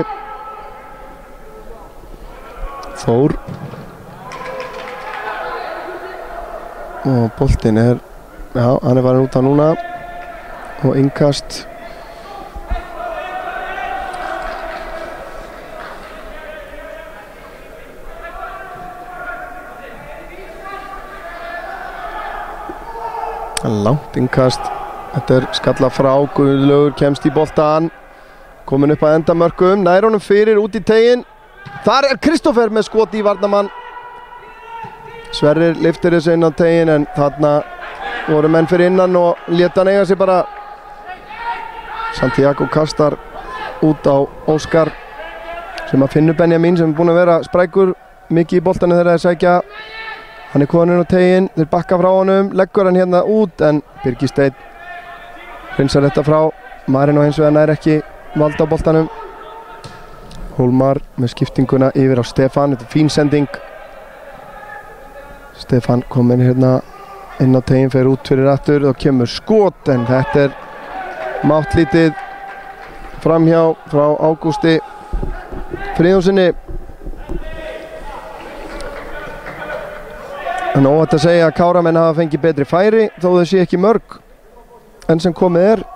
Þór. Og boltinn er, já, hann er farin út á núna og innkast. Langt innkast. Þetta er skalla frá, Guðlaugur kemst í boltan, komin upp að endamörkum, nær honum fyrir út í tegin. Þar er Kristófer með skot í varnarmann. Sverrir lyftir þessu inn á tegin en þarna voru menn fyrir innan og lét hann eiga sig bara. Santiago kastar út á Óskar sem að finnur Benjamin sem er búinn að vera sprækur mikið í boltanum þegar þeir sækja. Hann er komin inn á tegin, þeir bakka frá honum, leggur hann hérna út en Birgir Steinn hreinsar þetta frá. Marino hins vegar nær ekki valda á boltanum. Hólmar með skiptinguna yfir á Stefán, þetta er fín sending. Stefán kom hérna inn á tegin, fer út fyrir aftur og kemur skot en þetta er máttlítið framhjá frá Ágústi Friðjónsssyni. En óhætt að segja að Káramenn hafa fengið betri færi þó þau sé ekki mörg enn sem komið er.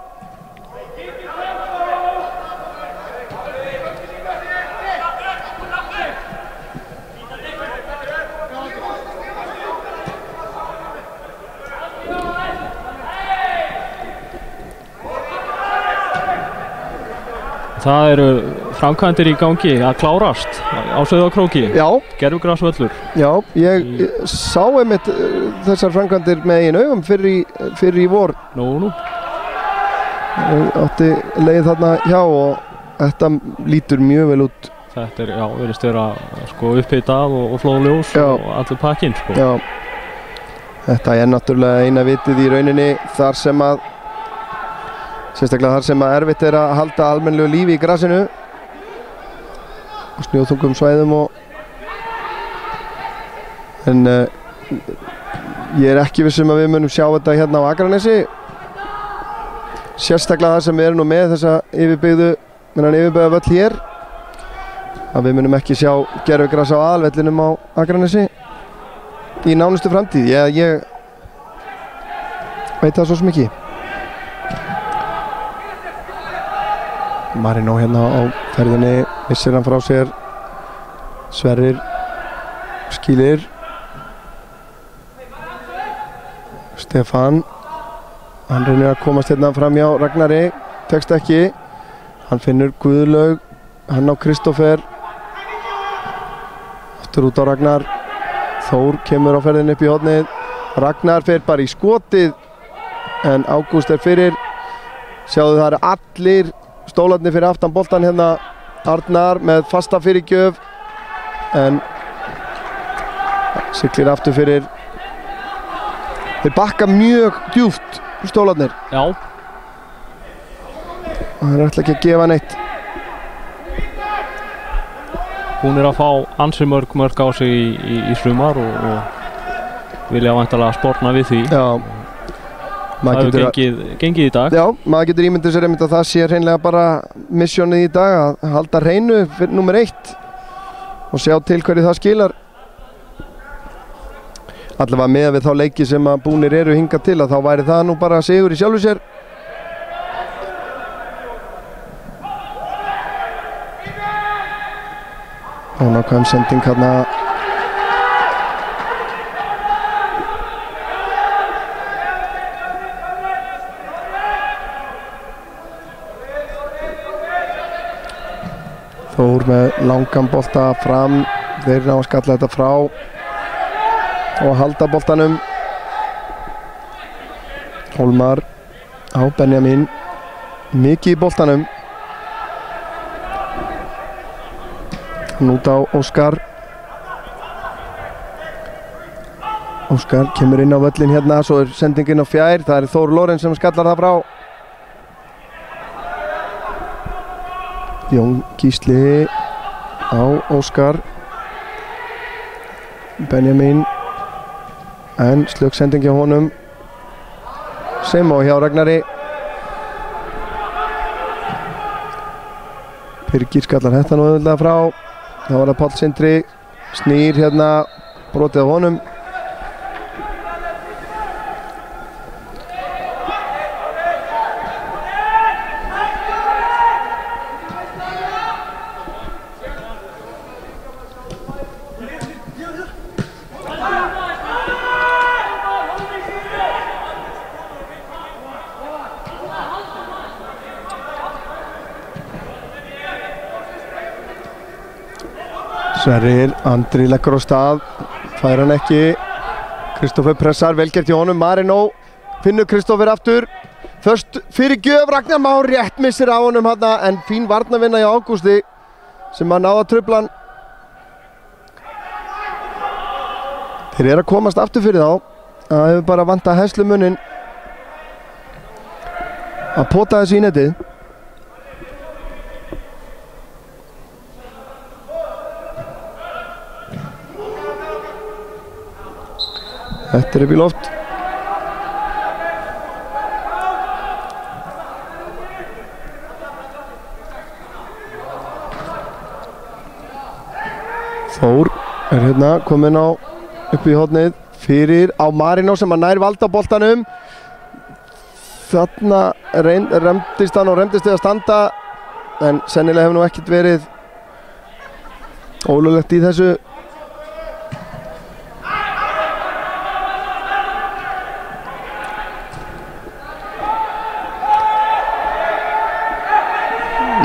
Það eru framkvæmdir í gangi að klárast á Sauðárkróki. Já. Gervigrasvöllur. Já, ég sá einmitt þessar framkvæmdir með eigin augum fyrir í vor. Nú. Ég átti leið þarna hjá og þetta lítur mjög vel út. Þetta er, já, virðist vera sko upphitað og flóðljós og allur pakkinn sko. Já. Þetta er náttúrulega eina vitið í rauninni þar sem að sérstaklega þar sem að erfitt er að halda almennilegu lífi í grasinu og snjóþungum svæðum en ég er ekki viss að við munum sjá þetta hérna á Akranesi, sérstaklega þar sem við erum nú með þessa yfirbyggða völl hér, að við munum ekki sjá gervigras á aðalvellinum á Akranesi í nánustu framtíð. Ég veit það svo sem ekki. Marino hérna á ferðinni, missir hann frá sér. Sverrir skýlir. Stefán Hann reynir að komast hérna fram hjá Ragnari, tekst ekki. Hann finnur Guðlaug, hann á Kristófer. Aftur út á Ragnar. Þór kemur á ferðin upp í hornið. Ragnar fer bara í skotið en Ágúst fyrir. Sjáðu það allir stólarnir fyrir aftan boltan hérna. Arnar með fasta fyrirgjöf en siglir aftur fyrir. Þeir bakka mjög djúpt stólarnir. Já. Og þeir ætla ekki að gefa neitt. Hún að fá ansi mörg á sig í sumar og vilja væntanlega sporna við því. Já. Það hefur gengið í dag. Já, maður getur ímyndið sér einmitt að það sé hreinlega bara missjónið í dag að halda hreinu fyrir nummer 1 og sjá til hverju það skilar. Allavega með við þá leiki sem að búnir eru hingað til að þá væri það nú bara sigur í sjálfu sér. Og nákvæm sending hérna. Þór með langan bolta fram, þeir ná að skalla þetta frá og halda boltanum. Hólmar á Benjamin, mikið í boltanum. Út á Óskar. Óskar kemur inn á völlin hérna, svo sendingin á fjær, það Þór Lorenz sem skallar það frá. Jón Gísli á Óskar. Benjamin en slökk sending hjá honum sem á hjá Ragnari. Birgir skallar þetta nú auðvitað frá. Það var það Páll Sindri snýr hérna brotið á honum. Sverrir, Andri leggur á stað, fær hann ekki. Kristófer pressar, velgert í honum, Marino finnur Kristófer aftur. Först fyrir gjöf, Ragnar Már rétt missir á honum hann en fín varnarvinna í Ágústi sem að náða truflan. Þeir eru að komast aftur fyrir þá. Það hefur bara vantað heslumuninn að pota þessu í netið. Þetta upp í loft. Þór hérna kominn á upp í hornið fyrir á Marino sem að nær valda boltanum. Þarna remdist hann og remdist við að standa en sennilega hefur nú ekkert verið ólöglegt í þessu.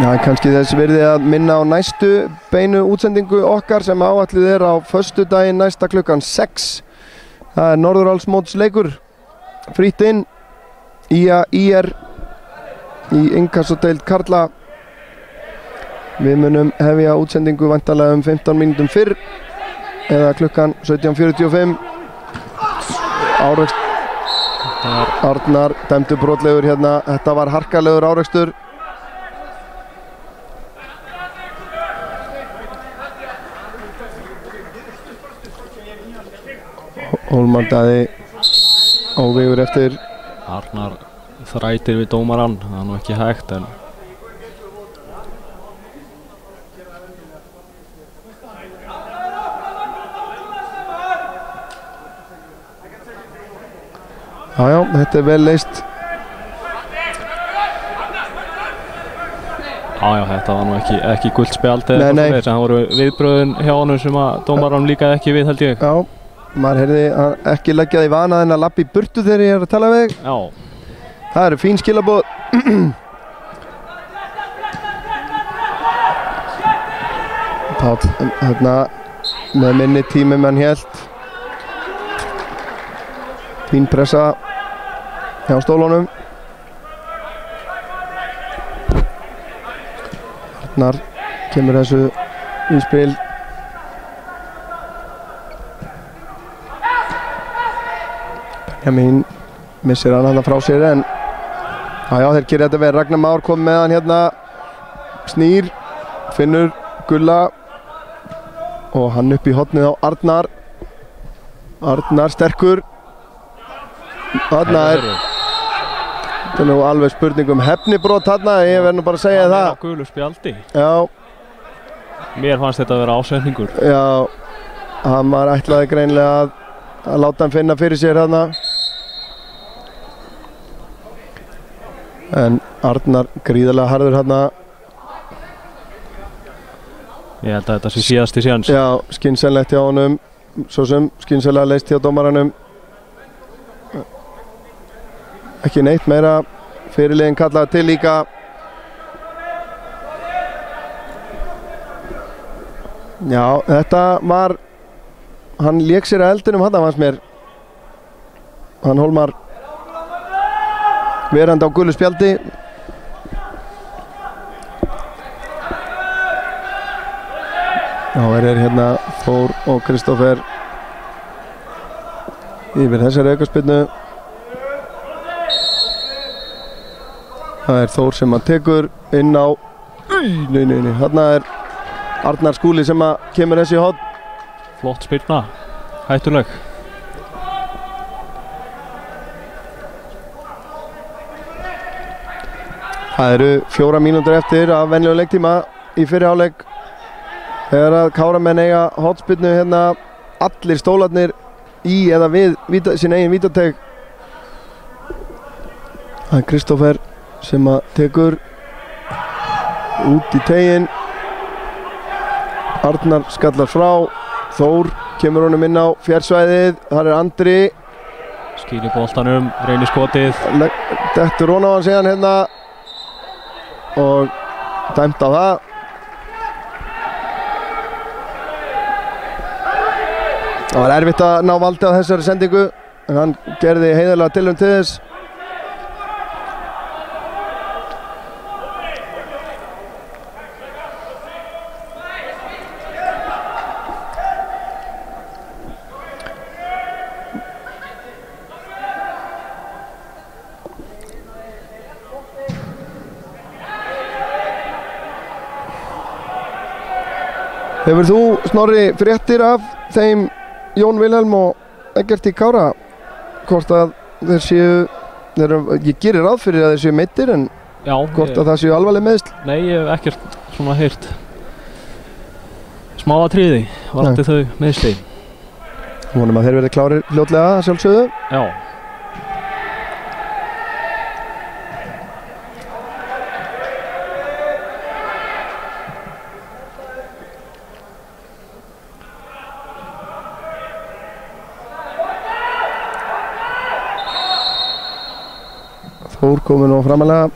Já, kannski þess virði að minna á næstu beinu útsendingu okkar sem áætlið á föstudaginn næsta klukkan 6. Það Norðurálsmótsleikur frítt inn IR í inkassadeild karla. Við munum hefja útsendingu væntanlega 15 mínútum fyrr eða klukkan 17:45. Arnar dæmdu brotlegur hérna. Þetta var harkalegur árekstur. Hólmar Daði óvegur eftir. Arnar þrætir við dómarann, það nú ekki hægt en Já, þetta vel leyst. Já, þetta var nú ekki gult spjald eða eitthvað þess að það voru viðbröðin hjá honum sem að dómarann líkaði ekki við held ég. Já. Maður heyrði ekki leggja því vana en að lappa í burtu þegar ég að tala við þig. Já. Það eru fín skilaboð. Páll hérna með minni tími menn hélt. Fín pressa hjá stólunum. Arnar kemur þessu í spil. Benjamin missir hann frá sér en já, þeir gerir þetta vel. Ragnar Már kom með hann hérna, snýr, finnur Gulla og hann upp í hornið á Arnar. Arnar sterkur. Þarna þetta nú alveg spurning hefnibrot þarna, ég verð nú bara að segja það. Hann á gulu spjaldi. Já. Mér fannst þetta að vera ásetningur. Já, hann var ætlaði greinilega að láta hann finna fyrir sér þarna. En Arnar gríðarlega harður þarna. Ég held að þetta sé síðasti séns. Já, skynsamlegt hjá honum, svo sem skynsamlega leist hjá dómaranum. Ekki neitt meira, fyrirliðin kallaði til líka. Já, þetta var, hann lék sér að eldinum hann fannst mér. Hann Hólmar verandi á gulu spjaldi. Já, hérna Þór og Kristófer yfir þessari aukaspyrnu. Það er Þór sem að tekur inn á. Nei. Þarna er Arnar Skúli sem að kemur þessi í horn. Flott spyrna, hættuleg. Það eru 4 mínútur eftir af venjulegum leiktíma í fyrri hálfleik. Þegar að Káramenn eiga hornspyrnu hérna, allir stólarnir í eða við sín eigin vítateig. Það er Kristófer sem að tekur út í teginn. Arnar skallar frá. Þór kemur honum inn á fjársvæðið. Þar er Andri. Skýlir boltanum, reynir skotið. Dettur hún á hann síðan hérna og dæmt á það. Það var erfitt að ná valdi á þessari sendingu en hann gerði heiðarlega tilraun til þess. Hefur þú, Snorri, fréttir af þeim Jón Vilhelm og Eggerti Kára? Hvort að þeir séu, ég gerir ráð fyrir að þeir séu meiddir en já, hvort að það séu alvarleg meiðsl? Nei, ég hef ekkert svona heyrt smáatriði varðandi þau meiðsli. Vonum að þeir verði klárir fljótlega að sjálfsögðu. Já. Þór komið nú framalega.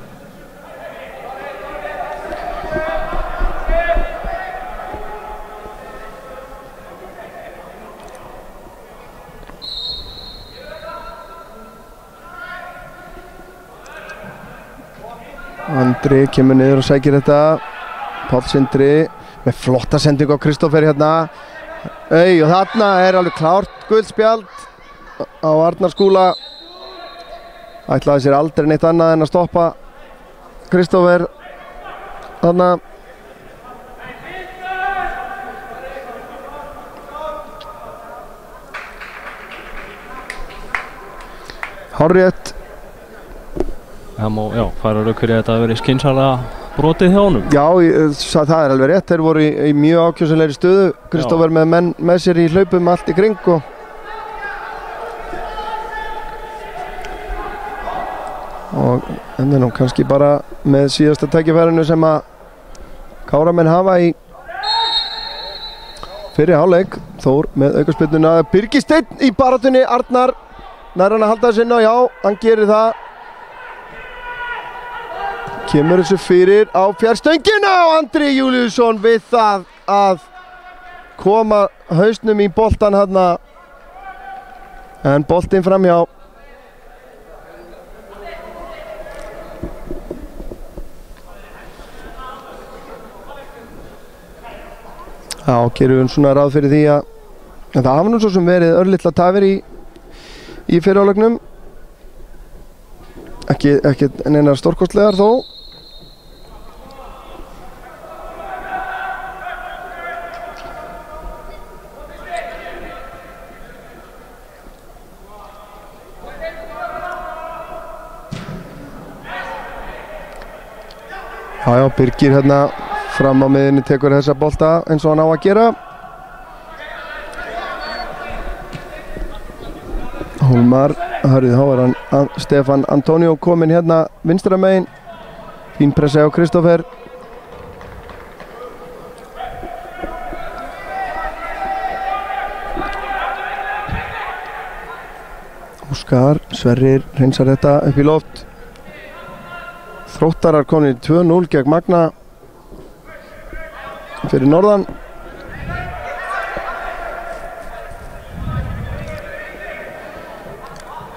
Andri kemur niður og sækir þetta. Páll Sindri með flotta sendingu á Kristófer hérna. Og þarna er alveg klárt guldspjald á Arnar Skúla. Ætlaði sér aldrei neitt annað en að stoppa Kristófer þarna. Hárrétt. Það má, já, færa rauk fyrir þetta að vera skynsamlega brotið hjá honum. Já, það er alveg rétt. Þeir voru í mjög ákjósanlegri stöðu. Kristófer með menn með sér í hlaupum allt í kring og þetta er nú kannski bara með síðasta tækifærinu sem að Káramenn hafa í fyrri hálfleik. Þór með aukaspyrnuna. Birgir Steinn í baráttunni. Arnar nær hann að halda þessu inn á. Já, hann gerir það. kemur þessu fyrir á fjarstöngina og Andri Júliusson við það að koma hausnum í boltan hérna en boltinn framhjá. Já, gerum við svona ráð fyrir því að það hafa nú svo sem verið örlitla tafir í fyrri hálfleiknum. Ekki neinar stórkostlegar þó. Já, Birgir hérna fram á miðinni tekur þessa bolta eins og hann á að gera. Hólmar, hörðu, þá er hann Stefán Antonio kominn hérna vinstra megin. Fín pressa á Kristoffer. Óskar, Sverrir hreinsar þetta upp í loft. Þróttarar komnir 2-0 gegn Magna fyrir norðan.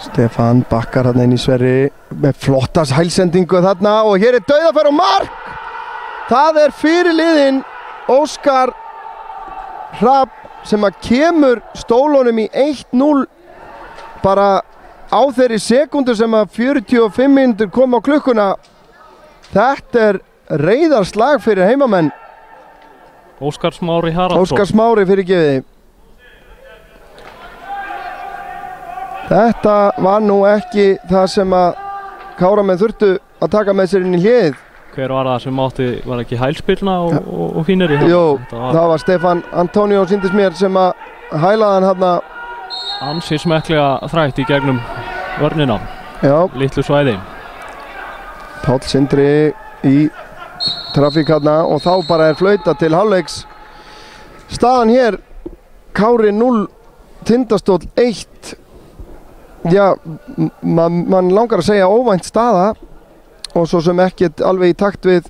Stefán bakkar hérna inn í Sverri með flottas hælsendingu þarna og hér er dauðafæri og mark! Það er fyrir liðin Óskar Hrafn sem að kemur stólunum í 1-0 bara á þeirri sekundu sem að 45 mínútur koma á klukkuna. Þetta er reiðarslag fyrir heimamenn. Óskar Smári Haraldsson. Óskar Smári fyrirgefiði. Þetta var nú ekki það sem að Káramenn þurftu að taka með sér inn í hliðið. Hver var það sem átti, var ekki hælspilna og fínir í? Jú, það var Stefán Antonio sýndist mér sem að hælaði hann hérna. Ansi smekklega þrætt í gegnum vörnina. Já. Litlu svæði. Páll Sindri í trafík hérna og þá bara er flauta til hálfleiks. Staðan hér, Kári 0, Tindastóll 1. Já, mann langar að segja óvænt staða og svo sem ekkert alveg í takt við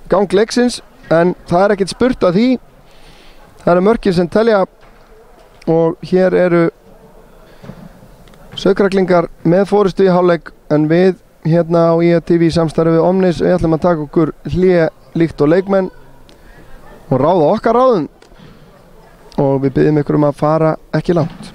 gang leiksins, en það er ekkert spurt að því. Það eru mörkin sem telja og hér eru Saukraklingar með forystu í hálfleik, en við hérna á IATV samstarfi við Omnis við ætlum að taka okkur hlé líkt og leikmenn og ráða okkar ráðum og við byggjum ykkur að fara ekki langt.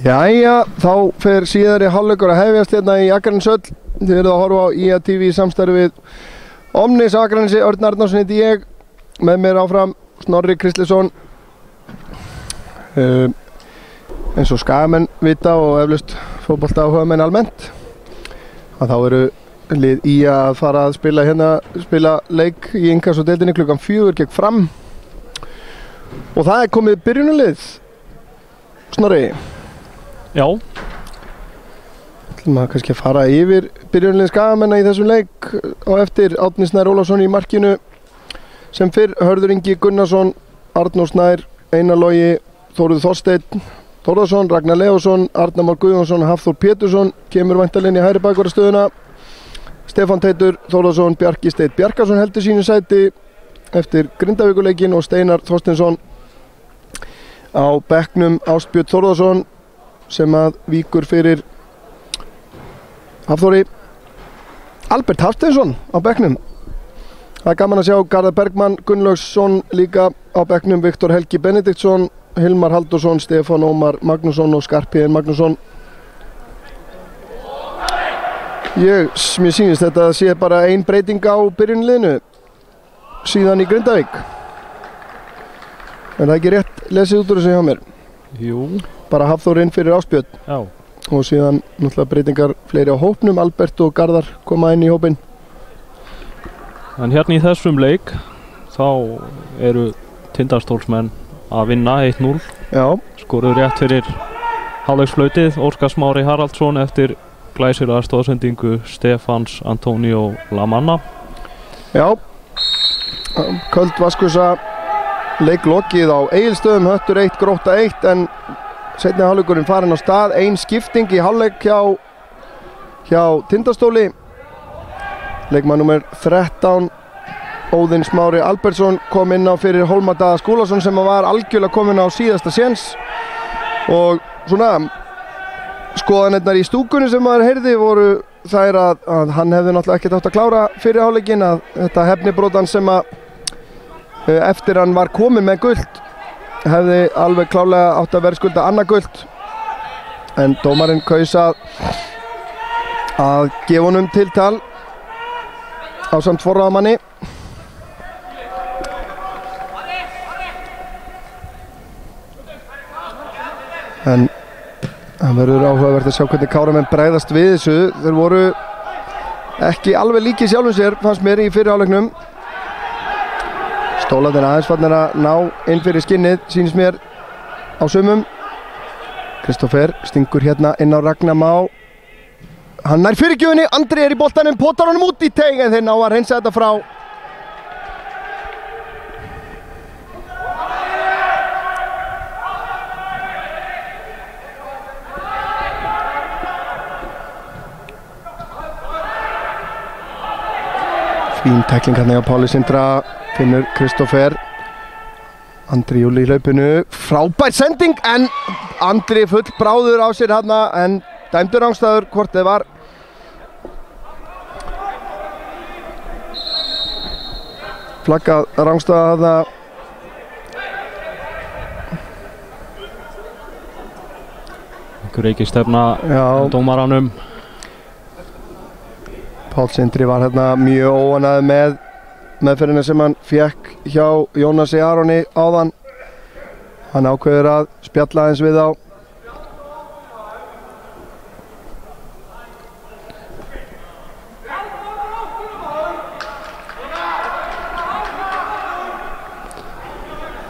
Jæja, þá fer síðari hálfleikur að hefjast hérna í Akraneshöll. Þið eruð að horfa á IA TV í samstarfi við Omnis Akranesi. Örn Arnarsson heiti ég. Með mér áfram Snorri Kristleifsson. Eins og skagamenn vita og eflaust fótboltaáhugamenn almennt, að þá eru lið IA að fara að spila leik í Inkasso-deildinni klukkan 4 gegn Fram. Og það er komið byrjunarlið. Snorri. Já. Ætlum að kannski að fara yfir byrjunarlið skagamenna í þessum leik á eftir. Árni Snær Ólafsson í markinu sem fyrr, Hörður Ingi Gunnarsson, Arnór Snær, Einar Logi, Þóruð Þorsteinn Þórðarsson, Ragnar Leósson, Arnar Már Guðjónsson, Hafþór Pétursson kemur væntanlega inn í hægri bakvarðarstöðuna. Stefán Teitur Þórðarsson, Bjarki Steinn Bjarkarsson heldur sínu sæti eftir Grindavíkurleikinn og Steinar Þorsteinsson á bekknum. Ástbjörn Þórðarsson sem að víkur fyrir Hafþóri. Albert Hafsteinsson á bekknum. Það er gaman að sjá Garðar Bergmann Gunnlaugsson líka á bekknum, Viktor Helgi Benediktsson, Hilmar Haldursson, Stefán Ómar Magnússon og Skarphéðinn Magnússon. Mér sýnist þetta að sé bara ein breyting á byrjunarliðinu síðan í Grindavík. Er það ekki rétt lesið út úr þessu hjá mér? Jú. Bara Hafþór inn fyrir Ástbjörn. Já. Og síðan náttúrulega breytingar fleiri á hópnum, Albert og Garðar koma inn í hópinn. En hérna í þessum leik þá eru Tindastólsmenn að vinna 1-0. Já. Skoruðu rétt fyrir hálfleiksflautið Óskar Smári Haraldsson eftir glæsilega stóðsendingu Stefáns Antonio Lamanna. Já. Köld Vaskusa leik lokið á Egilsstöðum, Höttur 1, Grótta 1, en seinni hálfleikurinn farin á stað. Ein skipting í hálfleik hjá Tindastóli. Leikmaður númer 13 Óðinn Smári Albertsson kom inn á fyrir Hólmar Daða Skúlason sem var algjörlega kominn á síðasta séns. Og svona skoðanirnar í stúkunni sem maður heyrði voru þær að hann hefði náttúrulega ekkert átt að klára fyrir hálfleikinn, að þetta hefnibrotan sem að eftir hann var kominn með gult hefði alveg klárlega átt að verðskulda annað gult, en dómarinn kaus að gefa honum tiltal ásamt forráðamanni. En það verður áhugavert að sjá hvernig Káramenn bregðast við þessu. Þeir voru ekki alveg líki sjálfum sér, fannst mér, í fyrri hálfleiknum. Stólarnir aðeins farnir að ná inn fyrir skinnið, sýnist mér, á sumum. Kristófer stingur hérna inn á Ragnar Má. Hann nær fyrirgjöfinni, Andri er í boltanum, potar honum út í teig, en þeir ná að reynsa þetta frá. Fín tækling hérna hjá Páli Sindra, finnur Kristófer. Andri Júli í hlaupinu, frábær sending, en Andri full bráður á sér hérna, en dæmdur rangstæður hvort þið var. Flaggað rangstæða þarna. Einhver ekki stefna dómaranum. Pál Sindri var hérna mjög óánægður með meðferðina sem hann fékk hjá Jónasi Aroni áðan. Hann ákveður að spjalla aðeins við á.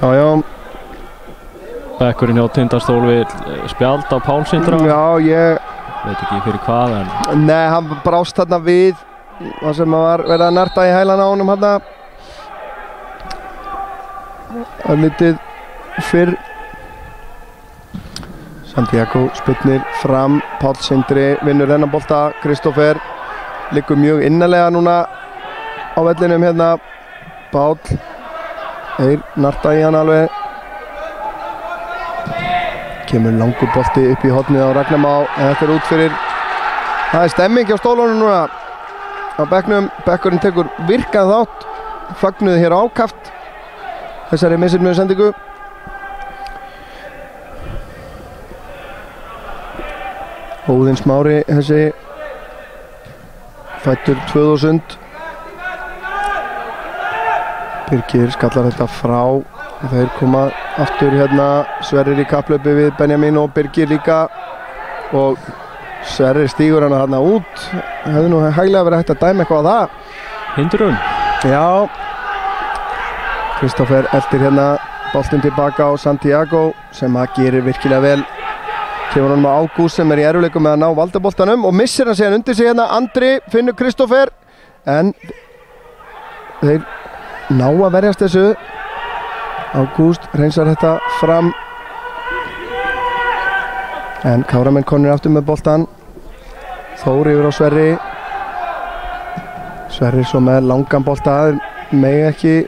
Já. Bekkurinn hjá Tindastól við spjald á Pál Sindra. Já, ég veit ekki fyrir hvað, en nei, hann brást þarna við það sem var verið að nerta í hælan á honum hérna. Örlítið fyrr. Santiago spyrnir fram, Pál Sindri vinnur þennan bolta. Kristófer liggur mjög innarlega núna á vellinum hérna. Pál narta í hann alveg. Kemur langur bolti upp í hornið á Ragnar Má, en þetta er út fyrir. Það er stemming hjá stólunum núna á bekknum. Bekkurinn tekur virkað þátt, fagnuði hér ákaft þessari missilmjöðu sendingu. Óðinn Smári þessi fættur 2000. Birgir skallar þetta frá. Þeir koma aftur hérna. Sverrir í kapplaupi við Benjamin og Birgir líka. Og Sverrir stígur hana þarna út. Hefði nú hæglega verið hægt að dæma eitthvað á það. Hindrun. Já. Kristoffer eldir hérna boltinn tilbaka á Santiago sem að gerir virkilega vel. Kemur hann með Ágúst sem í erfiðleikum með að ná valdaboltanum og missir hann síðan undir sig hérna. Andri finnur Kristoffer en þeir ná að verjast þessu. Ágúst reynsar þetta fram en Káramenn konur aftur með boltan. Þór yfir á Sverri. Sverri svo með langan bolta. Má ekki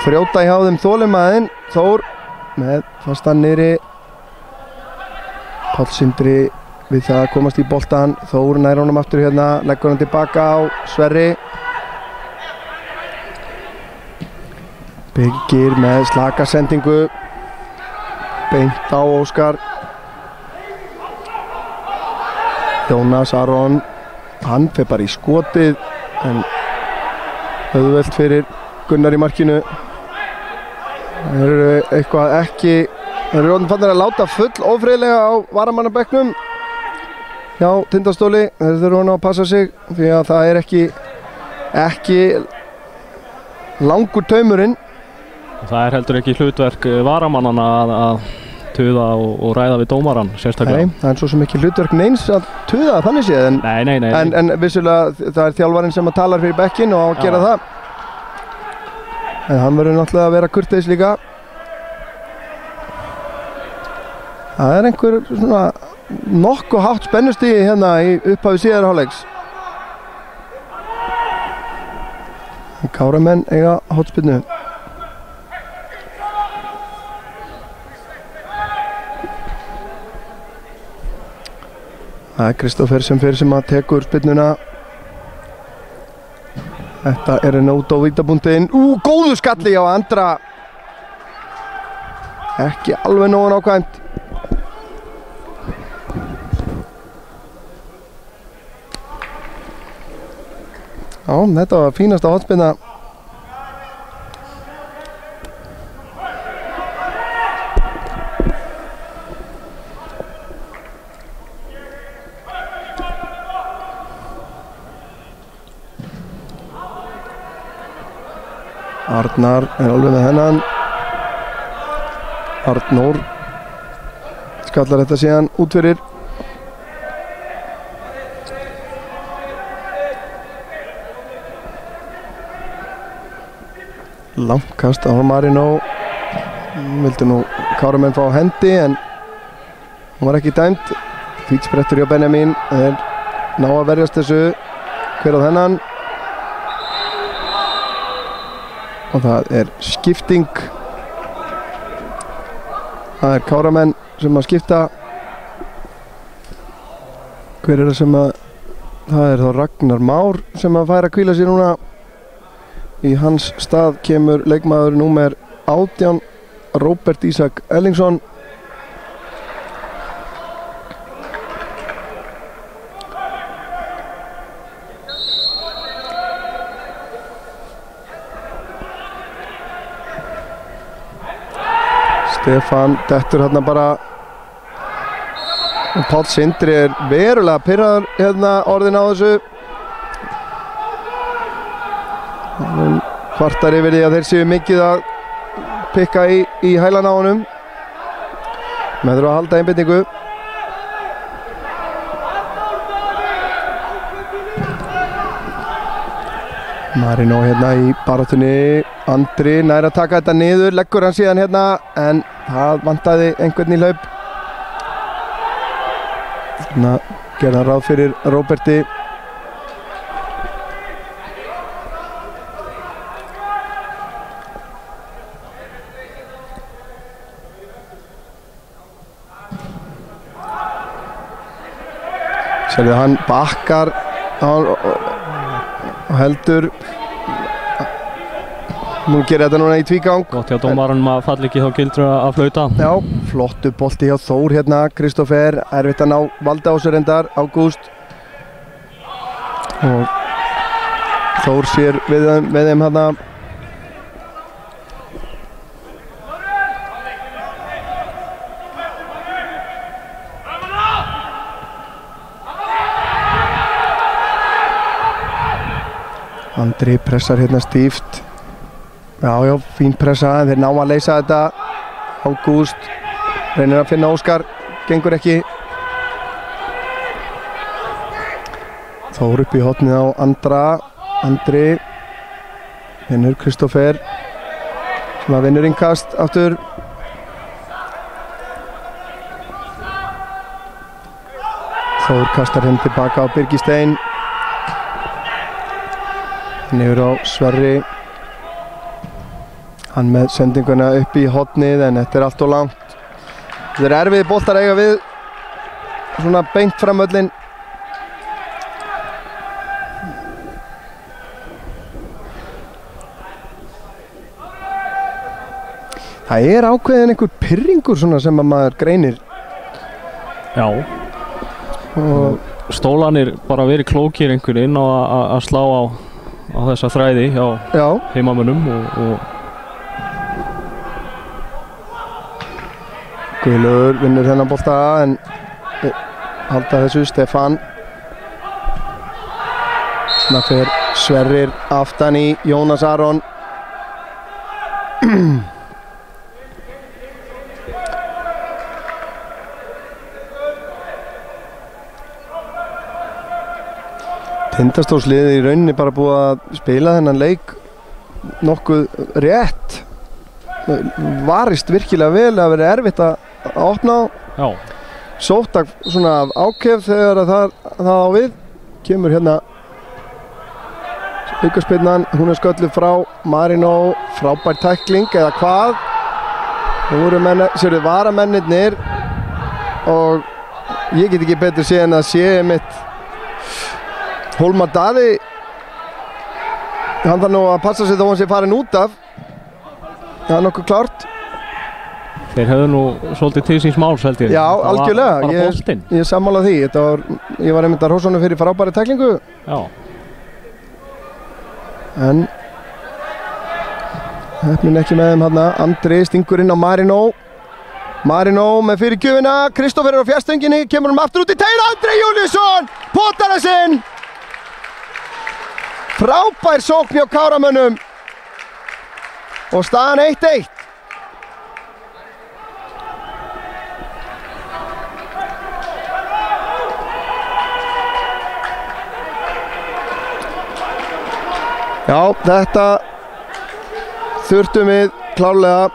þrjóta hjá þeim þolinmæðin. Þór með fastan niðri. Páll Sindri við það að komast í boltan. Þór nær honum aftur hérna, leggur hann tilbaka á Sverri. Birgir með slaka sendingu beint á Óskar. Jónas Aron, hann fer bara í skotið en auðvelt fyrir Gunnar í markinu. Það eru eitthvað ekki. Það eru fannir að láta full ófriðlega á varamannabekknum hjá Tindastóli. Þeir þurfa hann að passa sig því að það er ekki langur taumurinn. Það er heldur ekki hlutverk varamannana að tuða og ræða við dómaran sérstaklega. Nei, það er svo sem ekki hlutverk neins að tuða þannig séð en vissulega það er þjálfarinn sem að talar fyrir bekkinn og á að gera það. En hann verður náttúrulega að vera kurteis líka. Það er einhver svona nokkuð hátt spennustigi hérna í upphafi síðari hálfleiks. Káramenn eiga hornspyrnu. Það er Kristoffer sem að tekur spyrnuna. Þetta er nót á vítabúndin. Góðu skalli á Andra. Ekki alveg nógu nákvæmt. Já, þetta var fínasta hornspyrna. Arnar er alveg með hennan. Arnór skallar þetta síðan út fyrir. Langkast á Marino. Vildi nú Káramenn fá hendi en hún var ekki dæmd. Fítsprettur hjá Benjamin. Þeir ná að verjast þessu. Hver á þennan? Og það er skipting. Það er Káramenn sem að skipta. Hver er það sem að... Það er þá Ragnar Már sem að færa að hvíla sér núna. Í hans stað kemur leikmaður númer 18, Róbert Ísak Ellingsson. Stefán dettur hérna bara og Páll Sindri er verulega pirraður hérna orðin á þessu. Kvartar yfir því að þeir séu mikið að pikka í hælan á honum. Menn þurfa að halda einbeitingu. Marino hérna í baráttunni. Andri nær að taka þetta niður, leggur hann síðan hérna en það vantaði einhvern í hlaup. Þannig að gerða ráð fyrir Róberti. Sérðu hann bakkar og heldur Nú gerir þetta núna í tvígang. Gott hjá dómaranum að falla ekki þá gildur að flauta. Já, flottu bolti hjá Þór hérna, Kristoffer, erfitt að ná valdi á sér endar, Ágúst. Og Þór sér við þeim hérna. Andri pressar hérna stíft. Já, fín pressa, en þeir ná að leysa þetta. Ágúst reynir að finna Óskar, gengur ekki. Þór upp í hornið á Andri vinnur Kristoffer sem að vinnur innkast aftur. Þór kastar henni tilbaka á Birgi Stein, niður á Sverri. Hann með sendinguna upp í hornið, en þetta allt of langt. Þetta erfiði boltar að eiga við svona beint framöllin. Það ákveðin einhver pirringur svona sem að maður greinir. Já. Og stólanir bara verið klókir einhvern inn á að slá á þessa þræði hjá heimamönnum og Guðlaugur vinnur þennan bolta, en halda þessu Stefán. Þannig fer Sverrir aftan í Jónas Aron. Tindastóls-liðið í rauninni bara búið að spila þennan leik nokkuð rétt. Varist virkilega vel, að vera erfitt að opna á. Já. Sótt svona af ákef þegar það á við. Kemur hérna aukaspyrnan, hún skölluð frá Marino, frábær tækling eða hvað. Nú voru varamennirnir og ég get ekki betur séð en að sé mitt Hólmar Daði. Hann þarf nú að passa sig þó hann sé farin út af. Það er nokkuð klárt. Þeir hefðu nú svolítið til síns máls held ég. Já, algjörlega. Bara boltinn. Ég sammála því. Ég var einmitt að hrósa honum fyrir frábæri tæklingu. Já. En heppnin ekki með þeim hérna. Andri stingur inn á Marino. Marino með fyrirgjöfina. Kristoffer er á fjærstönginni. Kemur hann aftur út í teig. Andri Júlíusson potar þess inn. Frábær sókn hjá Káramönnum. Og staðan 1-1. Já, þetta þurftum við klárlega.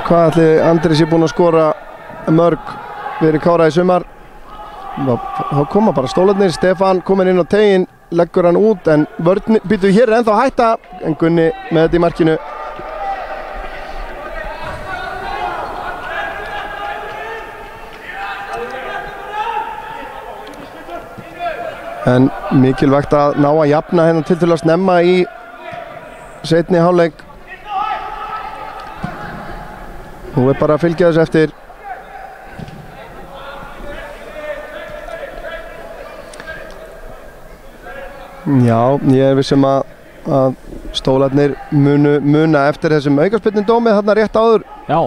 Hvað ætli Andri sé búinn að skora mörg fyrir Kára í sumar? Þá koma bara stólarnir. Stefán kominn inn á teginn, leggur hann út, en vörn býtur hér ennþá hætta, en Gunni með þetta í markinu. En mikilvægt að ná að jafna hérna tiltölulega snemma í seinni hálfleik. Nú bara að fylgja þessu eftir. Já, ég er vissum að stólarnir muna eftir þessum aukaspyrnudómi þarna rétt áður. Já.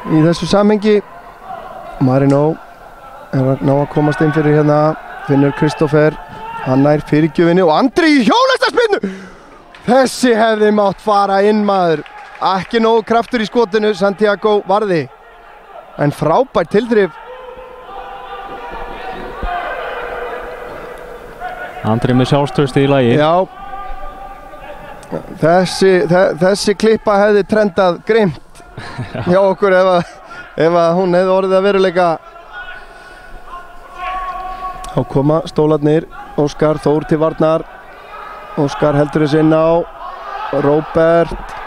Í þessu samhengi. Marino er að ná að komast inn fyrir hérna. Finnur Kristoffer. Hann nær fyrirgjöfinni og Andri í hjólastarspyrnu. Þessi hefði mátt fara inn, maður. Ekki nógu kraftur í skotinu, Santiago varði. En frábær tilþrif. Andri með sjálfstrausti í lagi. Já. Þessi klippa hefði trendað grimt hjá okkur ef að hún hefði orðið að veruleika. Þá koma stólarnir. Óskar Þór til varnar. Óskar heldur þess inn á Róbert.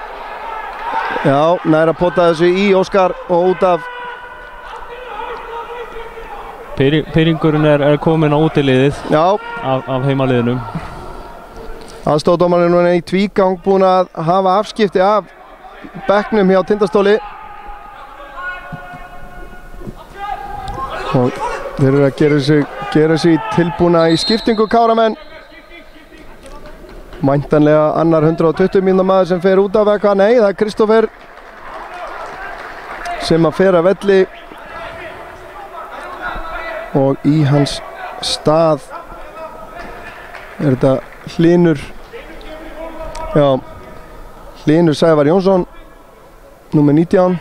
Já, nær að pota þessu í Óskar og út af. Pyrringurinn er komin á útiliðið af heimaliðinum. Aðstoðardómarinn er í tvígang búinn að hafa afskipti af bekknum hjá Tindastóli. Og þeir eru að gera sig tilbúna í skiptingu Káramenn. Væntanlega annar 120 mínútna maður sem fer út af eitthvað. Nei, það er Kristófer sem að fer að velli. Og í hans stað er þetta Hlynur. Já, Hlynur Sævar Jónsson, númer 19.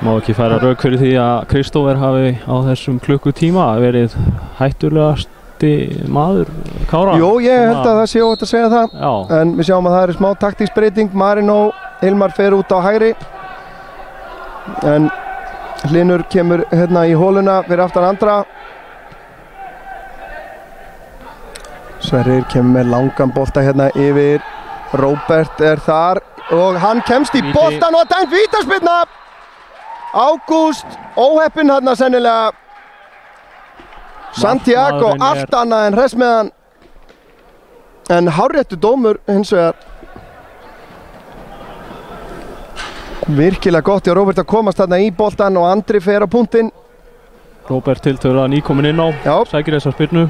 Má ekki færa rauk fyrir því að Kristófer hafi á þessum klukkutíma verið hættulegasti maður Kára. Jú, ég held að það sé óhætt að segja það. Já. En við sjáum að það er smá taktíksbreyting. Marino Hilmar fer út á hægri. En Hlynur kemur hérna í hóluna fyrir aftan andra. Sverrir kemur með langan bolta hérna yfir. Róbert er þar og hann kemst í boltan og dæmt vítaspyrna. Ágúst óheppinn hérna sennilega. Santiago allt annað en hress með hann. En hárréttur dómur hins vegar. Virkilega gott hjá Róbert að komast þarna í boltan og Andri fer á punktinn. Róbert tiltölulega nýkominn inn á. Já. Sækir þessa spyrnu.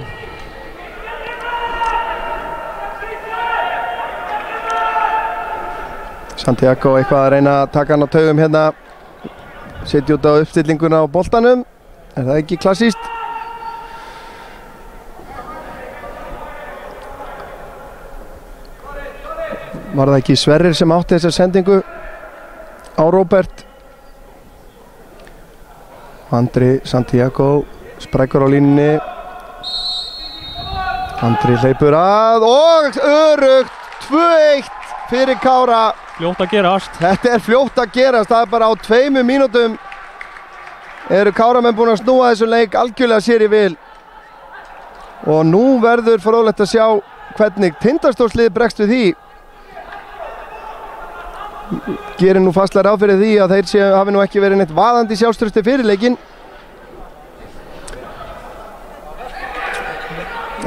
Santiago eitthvað að reyna að taka hann á taugum hérna. Setja út á uppstillinguna á boltanum. Er það ekki klassíst? Var það ekki Sverrir sem átti þessa sendingu á Róbert? Andri Santiago sprækur á línunni. Andri hleypur að og örugt 2-1 fyrir Kára. Fljótt að gerast. Þetta er fljótt að gerast. Það er bara á 2 mínútum eru Káramenn búin að snúa þessu leik algjörlega sér í vil. Og nú verður fróðlegt að sjá hvernig Tindastólslið bregst við því. Gerir nú fastlega ráð fyrir því að þeir hafi nú ekki verið neitt vaðandi sjálfstrausti fyrir leikinn.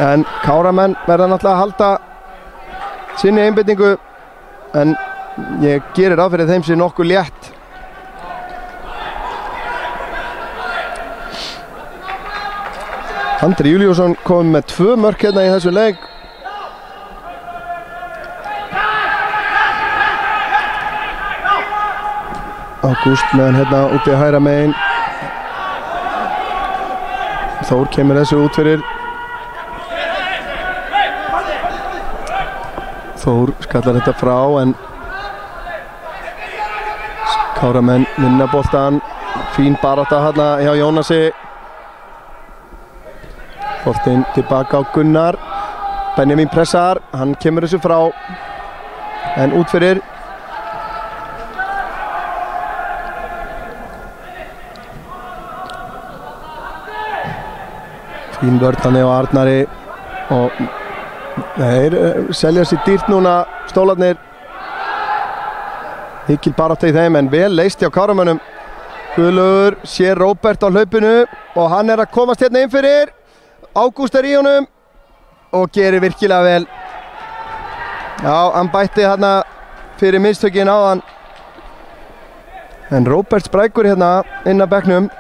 En Káramenn verða náttúrulega að halda sinni einbeitingu, en ég gerir ráð fyrir þeim sem nokkuð létt. Andri Júlíusson kom með 2 mörk hérna í þessu leik. Ágúst með hann hérna úti að hæra megin. Þór kemur þessu út fyrir. Þór skallar þetta frá en Káramenn vinna boltan. Fín barátta hérna hjá Jónasi. Boltinn tilbaka á Gunnar. Benjamin pressar, hann kemur þessu frá en út fyrir. Fín vörn þannig á Arnari og þeir selja sér dýrt núna stólarnir. Mikil barátta í þeim en vel leyst hjá Káramönnum. Guðlaugur sér Róbert á hlaupinu og hann er að komast hérna inn fyrir. Ágúst er í honum og gerir virkilega vel. Já, hann bætti hérna fyrir mistökin áðan. En Róbert sprækur hérna inn að bekknum.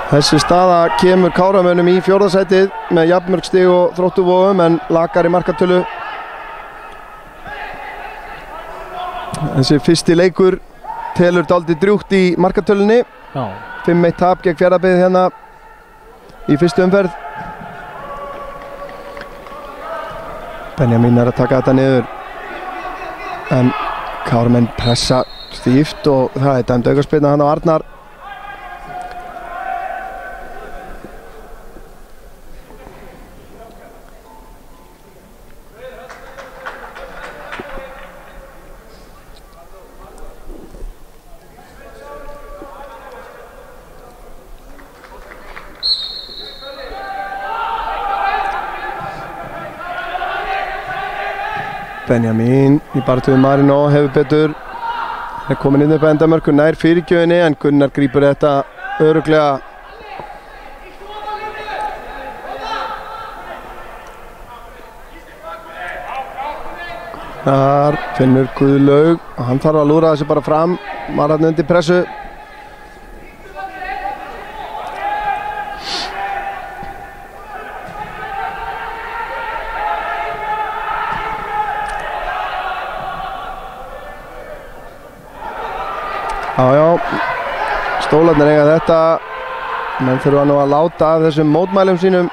Þessi staða kemur Káramönnum í 4. sætið með jafnmörg stig og Þrótturvogum en lakari markatölu. Þessi fyrsti leikur telur dálítið drjúgt í markatölunni. 5-1 tap gegn Fjarðabyggð hérna í fyrstu umferð. Benjamin er að taka þetta niður en Káramenn pressa stíft og það er dæmd aukaspyrna hann á Arnar. Benjamin í baráttu við Marino hefur betur, er komin inn upp að endamörku nær fyrirgjöfinni en Gunnar grípur þetta örugglega. Þar finnur Guðlaug og hann þarf að lúra þessu bara fram, var hann undir pressu. Já, stólarnir eiga þetta, menn þurfa nú að láta af þessum mótmælum sínum.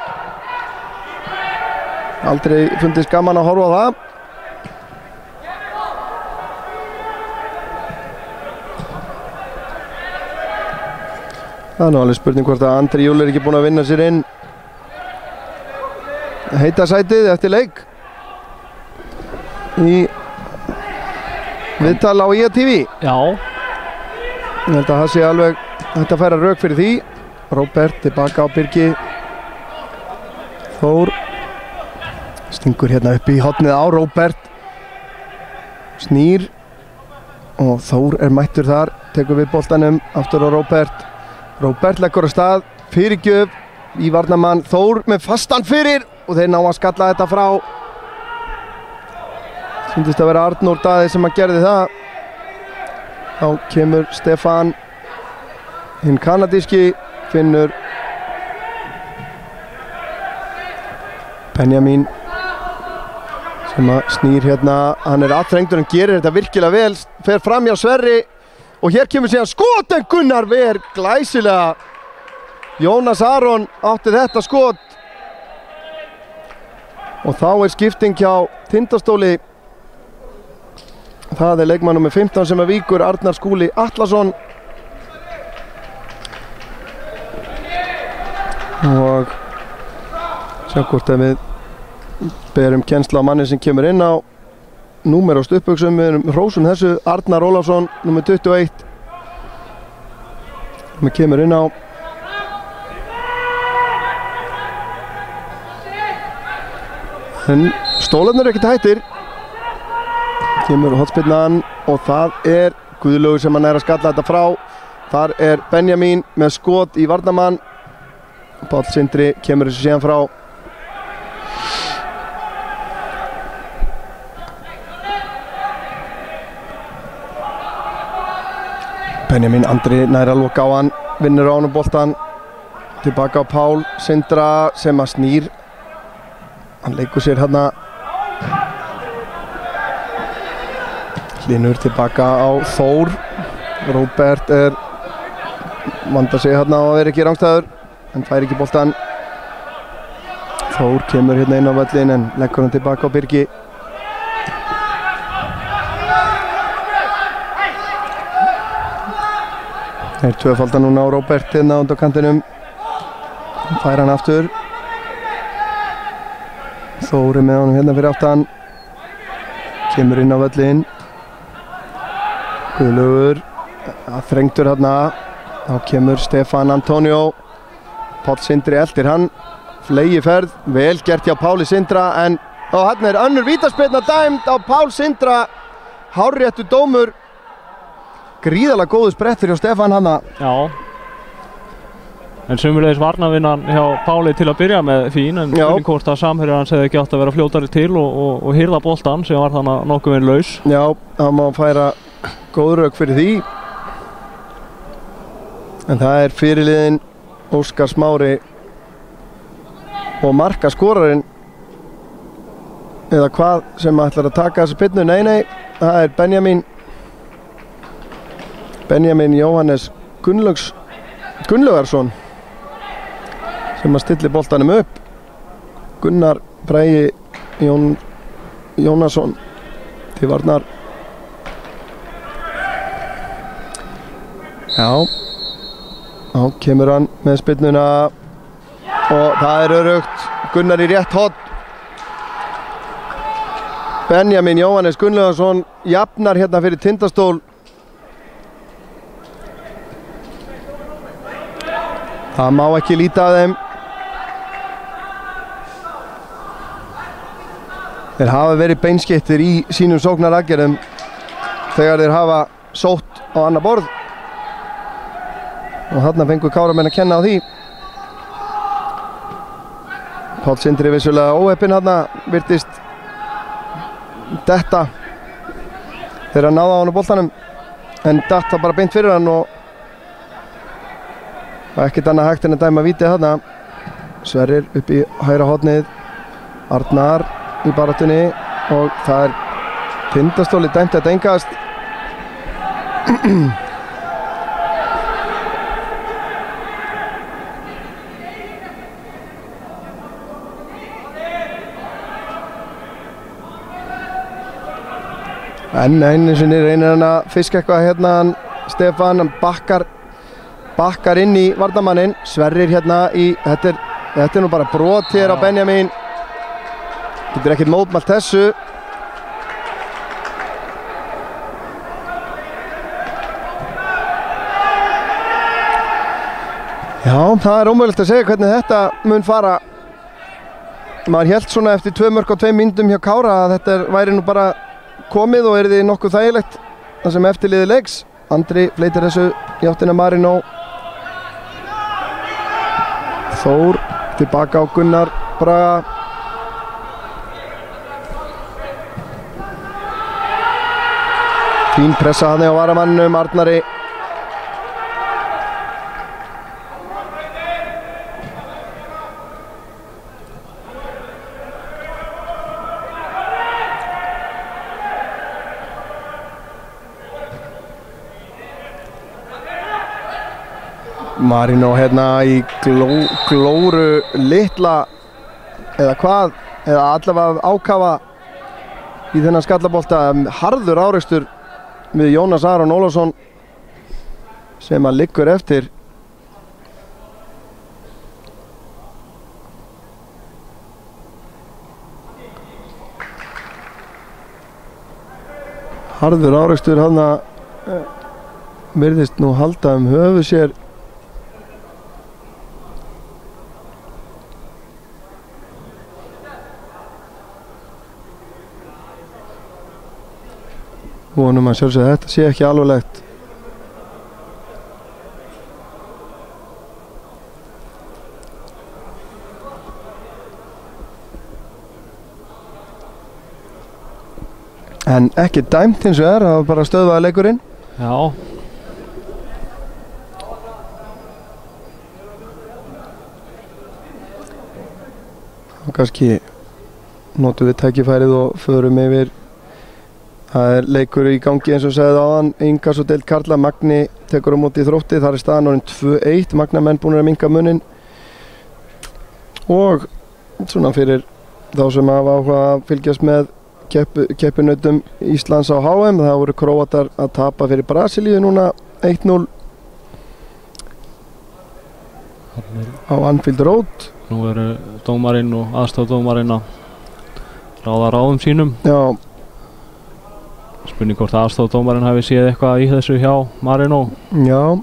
Aldrei fundist gaman að horfa á það. Það er nú alveg spurning hvort að Andri Júl er ekki búinn að vinna sér inn heita sætið eftir leik í viðtal á IATV. Já. Ég held að það sé alveg hægt að færa rauk fyrir því. Róbert tilbaka á Birgi. Þór stingur hérna upp í hornið á Róbert. Snýr og Þór er mættur þar, tekur við boltanum aftur á Róbert. Róbert leggur á stað, fyrirgjöf í varnarmann. Þór með fastan fyrir og þeir ná að skalla þetta frá. Sýndist að vera Arnór Daði sem að gerði það. Þá kemur Stefán hinn kanadíski, finnur Benjamin sem að snýr hérna, hann er aðþrengdur, hann gerir þetta virkilega vel, fer fram hjá Sverri og hér kemur síðan skot en Gunnar ver glæsilega. Jónas Aron átti þetta skot og þá er skipting hjá Tindastóli. Það er leikmann númer 15 sem er víkur, Arnar Skúli Atlason. Og sjá hvort að við berum kennsla á manni sem kemur inn á númeróst uppbuxum. Við erum hrósum þessu, Arnar Ólafsson, númer 21. Sem kemur inn á. En stólarnir eru ekkert hættir. Kemur hotspinnan og það er Guðlaugur sem hann er að skalla þetta frá. Þar er Benjamin með skot í varnarmann. Páll Sindri kemur þessu síðan frá. Benjamin Andri nær að loka á hann, vinnur á hann boltan. Tilbaka á Pál Sindra sem að snýr. Hann leikur sér hérna. Hlynur tilbaka á Þór. Róbert vandar sig hérna og er ekki rangstæður en fær ekki boltan. Þór kemur hérna inn á völlin en leggur hann tilbaka á Birgi. Þeir tvöfalda núna á Róbert hérna undan kantinum. Fær hann aftur. Þór með honum hérna fyrir aftan. Kemur inn á völlin. Guðlaugur þrengtur hérna. Þá kemur Stefán Antonio. Páll Sindri eltir hann. Flegi ferð, vel gert hjá Páli Sindra en hann er önnur vítaspyrna dæmd á Pál Sindra. Hárréttur dómur. Gríðarlega góður sprettur hjá Stefán hanna. Já. En sömulegis varnarvinnan hjá Páli til að byrja með fín en spurning hvort að samherjar hans hefði ekki átt að vera fljótari til og hirða boltan sem var þannig nokkuð veginn laus. Já, það má færa góð rök fyrir því. En það er fyrirliðinn Óskar Smári og markaskorarinn eða hvað sem ætlar að taka þessu spyrnu. Nei, það er Benjamin Jóhannes Gunnlaugarsson sem að stilli boltanum upp. Gunnar Bragi Jónasson til varnar. Já, þá kemur hann með spyrnuna og það er öruggt. Gunnar í rétt horn. Benjamin Jóhannes Gunnlaugarsson jafnar hérna fyrir Tindastól. Það má ekki líta að þeim. Þeir hafa verið beinskeyttir í sínum sóknaraðgerðum þegar þeir hafa sótt á annað borð og þarna fengu Káramenn að kenna á því. Páll Sindri vissulega óheppinn þarna, virtist detta þegar hann náði á hann á boltanum en datt það bara beint fyrir hann og ekkert annað hægt en að dæma víti þarna. Sverrir upp í hægra hornið, Arnar í baráttunni og það Tindastóli dæmt að engast. En einu sinni reynir hann að fiska eitthvað hérna, Stefán, hann bakkar inn í varnarmanninn. Sverrir hérna í, þetta er nú bara brot hér á Benjamin. Getur ekkert mótmælt þessu. Já, það er ómögulegt að segja hvernig þetta mun fara. Maður hélt svona eftir 2 mörk á 2 mínútum hjá Kára að þetta væri nú bara komið og yrði nokkuð þægilegt það sem eftirliði leiks. Andri fleitir þessu í áttina Marino. Þór tilbaka á Gunnar Braga. Fín pressa hann á varamannum Arnari. Marino hérna í glóru litla eða hvað, eða allavega ákafa í þennan skallabolta. Harður árekstur við Jónas Aron Ólafsson sem að liggur eftir. Harður árekstur hann að virðist nú halda höfuð sér. Vonum að sjálfsögðu þetta sé ekki alvarlegt. En ekki dæmt hins vegar, það var bara stöðvaði leikurinn. Já. Og kannski notum við tækifærið og förum yfir. Það er leikur í gangi eins og segði áðan, Ingas og deild karla. Magni tekur á móti Þrótti, þar er staðan orðin 2-1, Magnamenn búin að minnka muninn. Og svona fyrir þá sem hafa áhuga að fylgjast með keppinautum Íslands á HM, það voru Króatar að tapa fyrir Brasilíu núna 1-0 á Anfield Road. Nú eru dómarinn og aðstoðardómarinn að ráða ráðum sínum. Já. Spurning hvort aðstoðardómarinn hafi séð eitthvað í þessu hjá Marino. Já,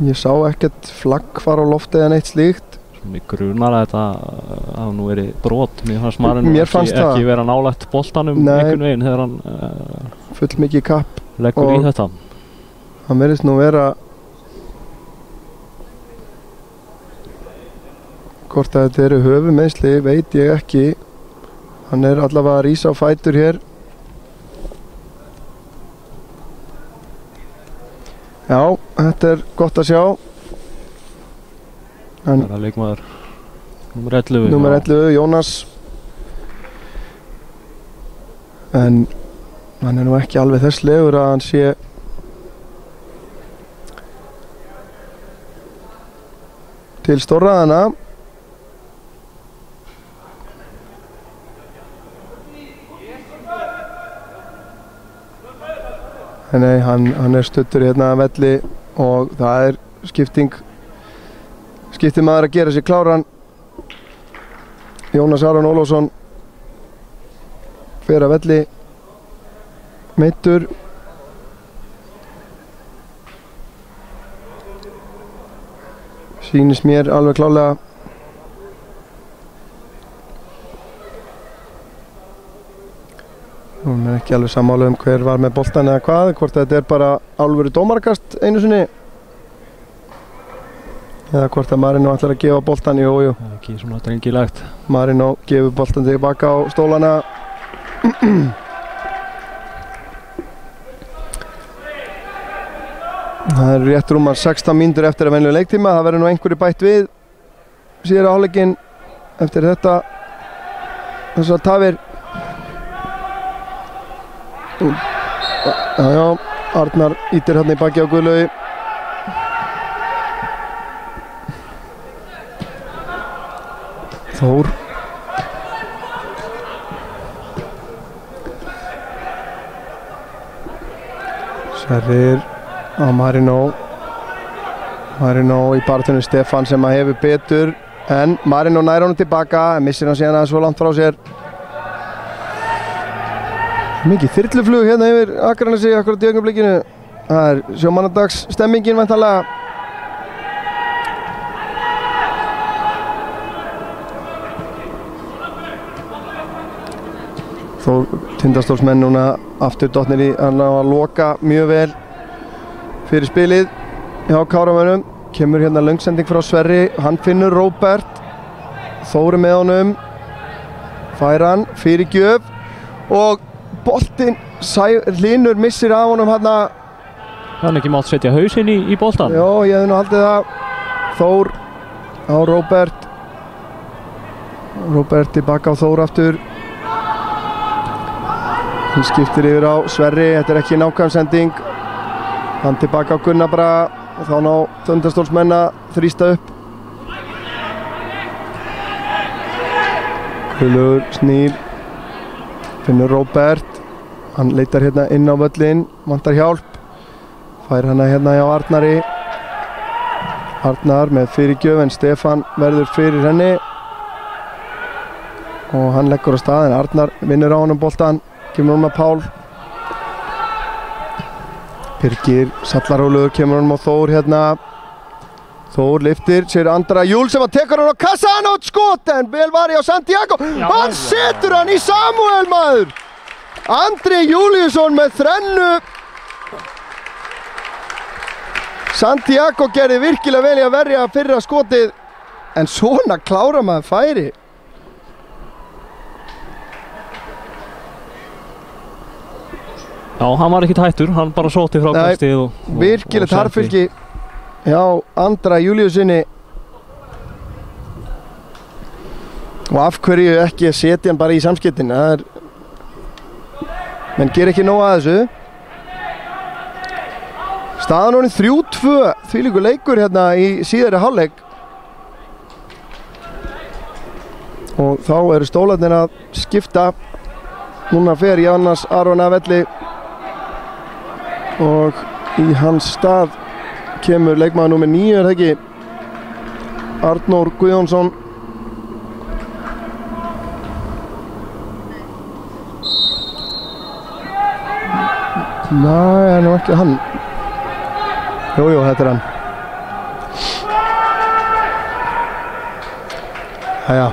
ég sá ekkert flagg fara á lofti eða neitt slíkt. Mér grunar að þetta hafa nú verið brot. Mér fannst Marino ekki vera nálægt boltanum einhvern veginn þegar hann full mikið kapp leggur í þetta. Hann verðist nú vera, hvort að þetta eru höfuðmeiðsli veit ég ekki. Hann er allavega að rísa á fætur hér. Já, þetta er gott að sjá. Það er leikmaður númer 11. Númer 11, Jónas. En hann er nú ekki alveg þess legur að hann sé til stórraðana. Nei, hann er stuttur hérna að velli og það er skiptir maður að gera sér kláran. Jónas Aron Ólafsson fer að velli meiddur. Sýnist mér alveg klálega. Hún ekki alveg sammála hver var með boltan eða hvað, hvort þetta bara alvöru dómarakast einu sinni eða hvort Marino ætlar að gefa boltan. Jú. Ekki svona drengilegt. Marino gefur boltan tilbaka á stólana. Það rétt rúmar 16 mínútur eftir að venjulega leiktíma. Það verður einhverju bætt við síðar á hálfleikinn eftir þessar tafir. Já, Arnar ítir í baki á Guðlaugi. Þór. Sverrir á Marino í baráttunni. Stefán sem hefur betur en Marino nær honum tilbaka en missir hann síðan svo langt frá sér. Mikið þyrluflug hérna yfir Akranesi akkurat í augnablikinu. Það sjómannadags stemmingin væntanlega. Þó Tindastólsmenn núna aftur dottnir í að loka mjög vel fyrir spilið hjá Káramönnum. Kemur hérna löngsending frá Sverri, hann finnur Róbert. Þóri með honum, fær hann fyrir gjöf og boltinn Hlynur missir af honum hérna. Hann ekki mátt setja hausinn í boltan. Já, ég hefði nú haldið það. Þór á Róbert. Róbert tilbaka á Þór aftur. Hann skiptir yfir á Sverri, þetta ekki nákvæm sending. Hann tilbaka á Gunnar bara og þá ná Tindastólsmenn að þrýsta upp. Guðlaugur snýr, finnur Róbert. Hann leitar hérna inn á völlinn, vantar hjálp. Fær hana hérna hjá Arnari. Arnar með fyrirgjöf en Stefán verður fyrir henni. Og hann leggur á stað en Arnar vinnur á honum boltan. Kemur hún með Pál. Birgir Sallarhóluður kemur hún með Þór hérna. Þór liftir, sér Andra Júl sem að tekur hann á kassan át skot en vel var í á Santiago. Hann setur hann í Samuel maður. Andri Júliusson með þrennu. Santiago gerði virkilega vel í að verja fyrra skotið en svona klára maður færi. Já, hann var ekkert hættur, hann bara sóti frá kastið og virkilegt harðfylgi hjá Andra Júliusinni. Og af hverju ekki að setja hann bara í samskiptin? Menn ger ekki nóg að þessu. Staðan orðin 3-2, þvílíkur leikur hérna í síðari hálfleik. Og þá eru stólarnir að skipta. Núna fer Jannas Aron af velli. Og í hans stað kemur leikmaður númer 9, er það ekki? Arnór Guðjónsson. Nei, nú ekki hann. Jú, þetta er hann. Jæja.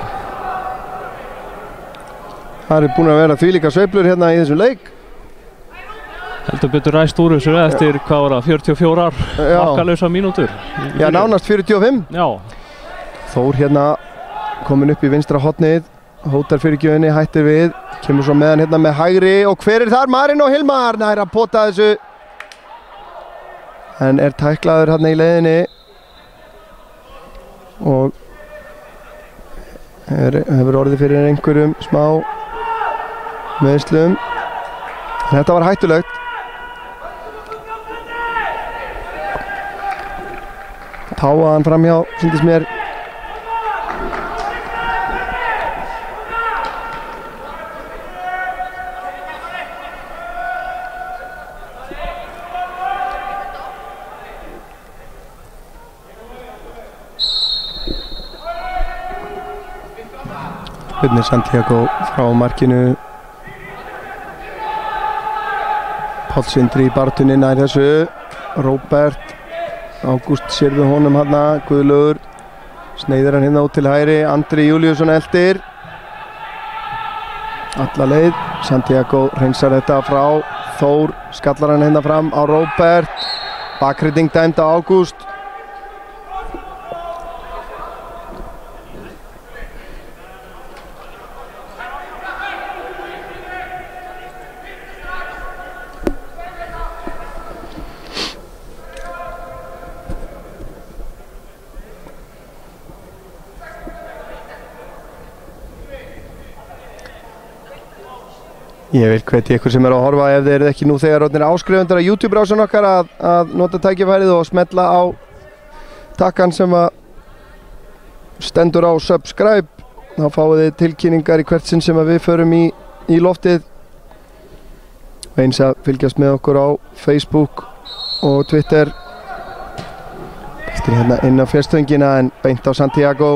Það eru búin að vera þvílíkar sveiflur hérna í þessum leik. Heldur betur ræst úr þessu eftir hvað var það, 44 markalausa mínútur. Já, nánast 45. Já. Þór hérna komin upp í vinstra hornið, hótar fyrir gjöfinni, hættir við, kemur svo með hann hérna með hægri og hver er þar? Marino Hilmar nær að pota þessu. En er tæklaður hérna í leiðinni og hefur orðið fyrir einhverjum smá meiðslum. Þetta var hættulegt. Táa hann framhjá, sýndist mér. Spilnir Santiago frá markinu. Páll Sindri í bartunni nær þessu. Róbert Ágúst sér við honum hérna, Guðlaugur sneiðir hann hérna út til hægri, Andri Júliusson eldir alla leið, Santiago hreinsar þetta frá Þór, skallar hann hérna fram á Róbert, bakrydding dæmd á Ágúst. Ég vil hvetja ykkur sem að horfa ef þeir eru ekki nú þegar orðnir áskrifendur á YouTube-brásun okkar að nota tækifærið og smetla á takkan sem að stendur á subscribe. Þá fáið þið tilkynningar í hvert sinn sem að við förum í loftið. Eins að fylgjast með okkur á Facebook og Twitter. Eftir hérna inn á fjárstöngina en beint á Santiago.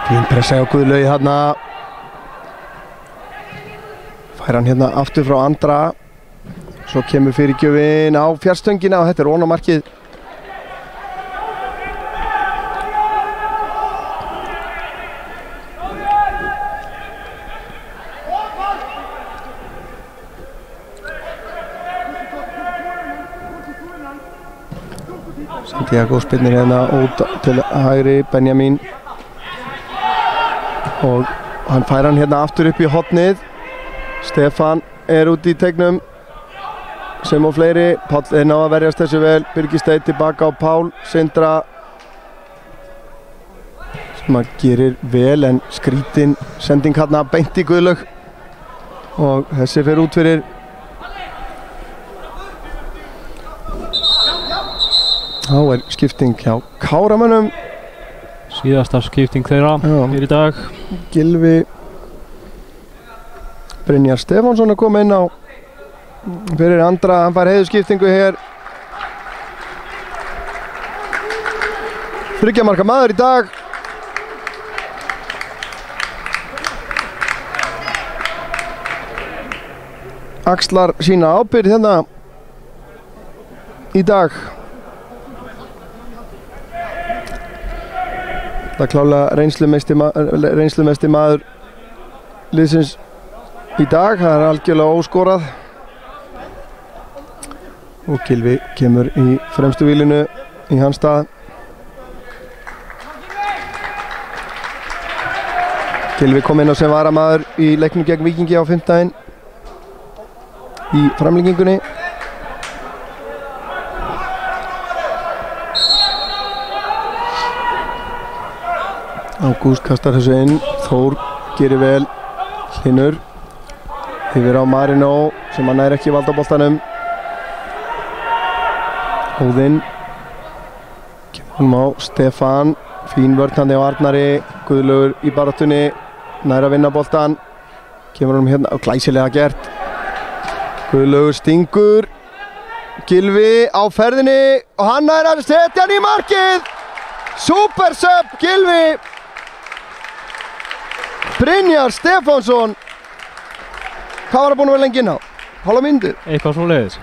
Fín pressa á Guðlaugi hérna. Fær hann hérna aftur frá Andra. Svo kemur fyrirgjöfin á fjárstöngina og þetta er ofan á markið. Santiago spinnir hérna út til hægri, Benjamin. Og hann fær hann hérna aftur upp í hornið. Stefán er út í teignum sem og fleiri. Páll er ná að verjast þessu vel. Birgir Steinn tilbaka á Pál. Sindra sem að gerir vel en skrítin sending hérna beint í Guðlaug og þessi fer út fyrir. Þá er skipting hjá Káramönnum. Síðasta skipting þeirra hér í dag. Gylfi Brynjar Stefánsson að koma inn á fyrir Andra, hann fær heiðurskiptingu hér. 3 marka maður í dag. Axlar sína ábyrgð hérna í dag. Það er klálega reynslumesti maður liðsins í dag. Það er algjörlega óskorað. Og Gylfi kemur í fremstu vílinu í hans stað. Gylfi kom inn á sem varamaður í leiknum gegn Víkingi á 5. í framlengingunni. Ágúst kastar þessu inn, Þór gerir vel, Hlynur yfir á Marino sem hann nær ekki valda á boltanum. Óðinn kemur hann á Stefán, fín vörnandi á Arnari, Guðlaugur í baráttunni, nær að vinna boltan, kemur hann hérna og glæsilega gert. Guðlaugur stingur, Gylfi á ferðinni og hann nær að setja hann í markið. Super sub Gylfi. Brynjar Stefánsson. Hvað var það búin að vera lengi inn á? Hálfa mínútu? Eitthvað svoleiðis.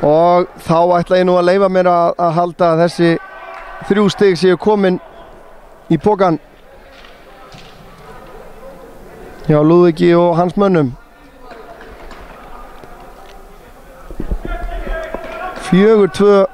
Og þá ætla ég nú að leyfa mér að halda að þessi 3 stig séu komin í pokan hjá Lúðvíki og hans mönnum. 4-2.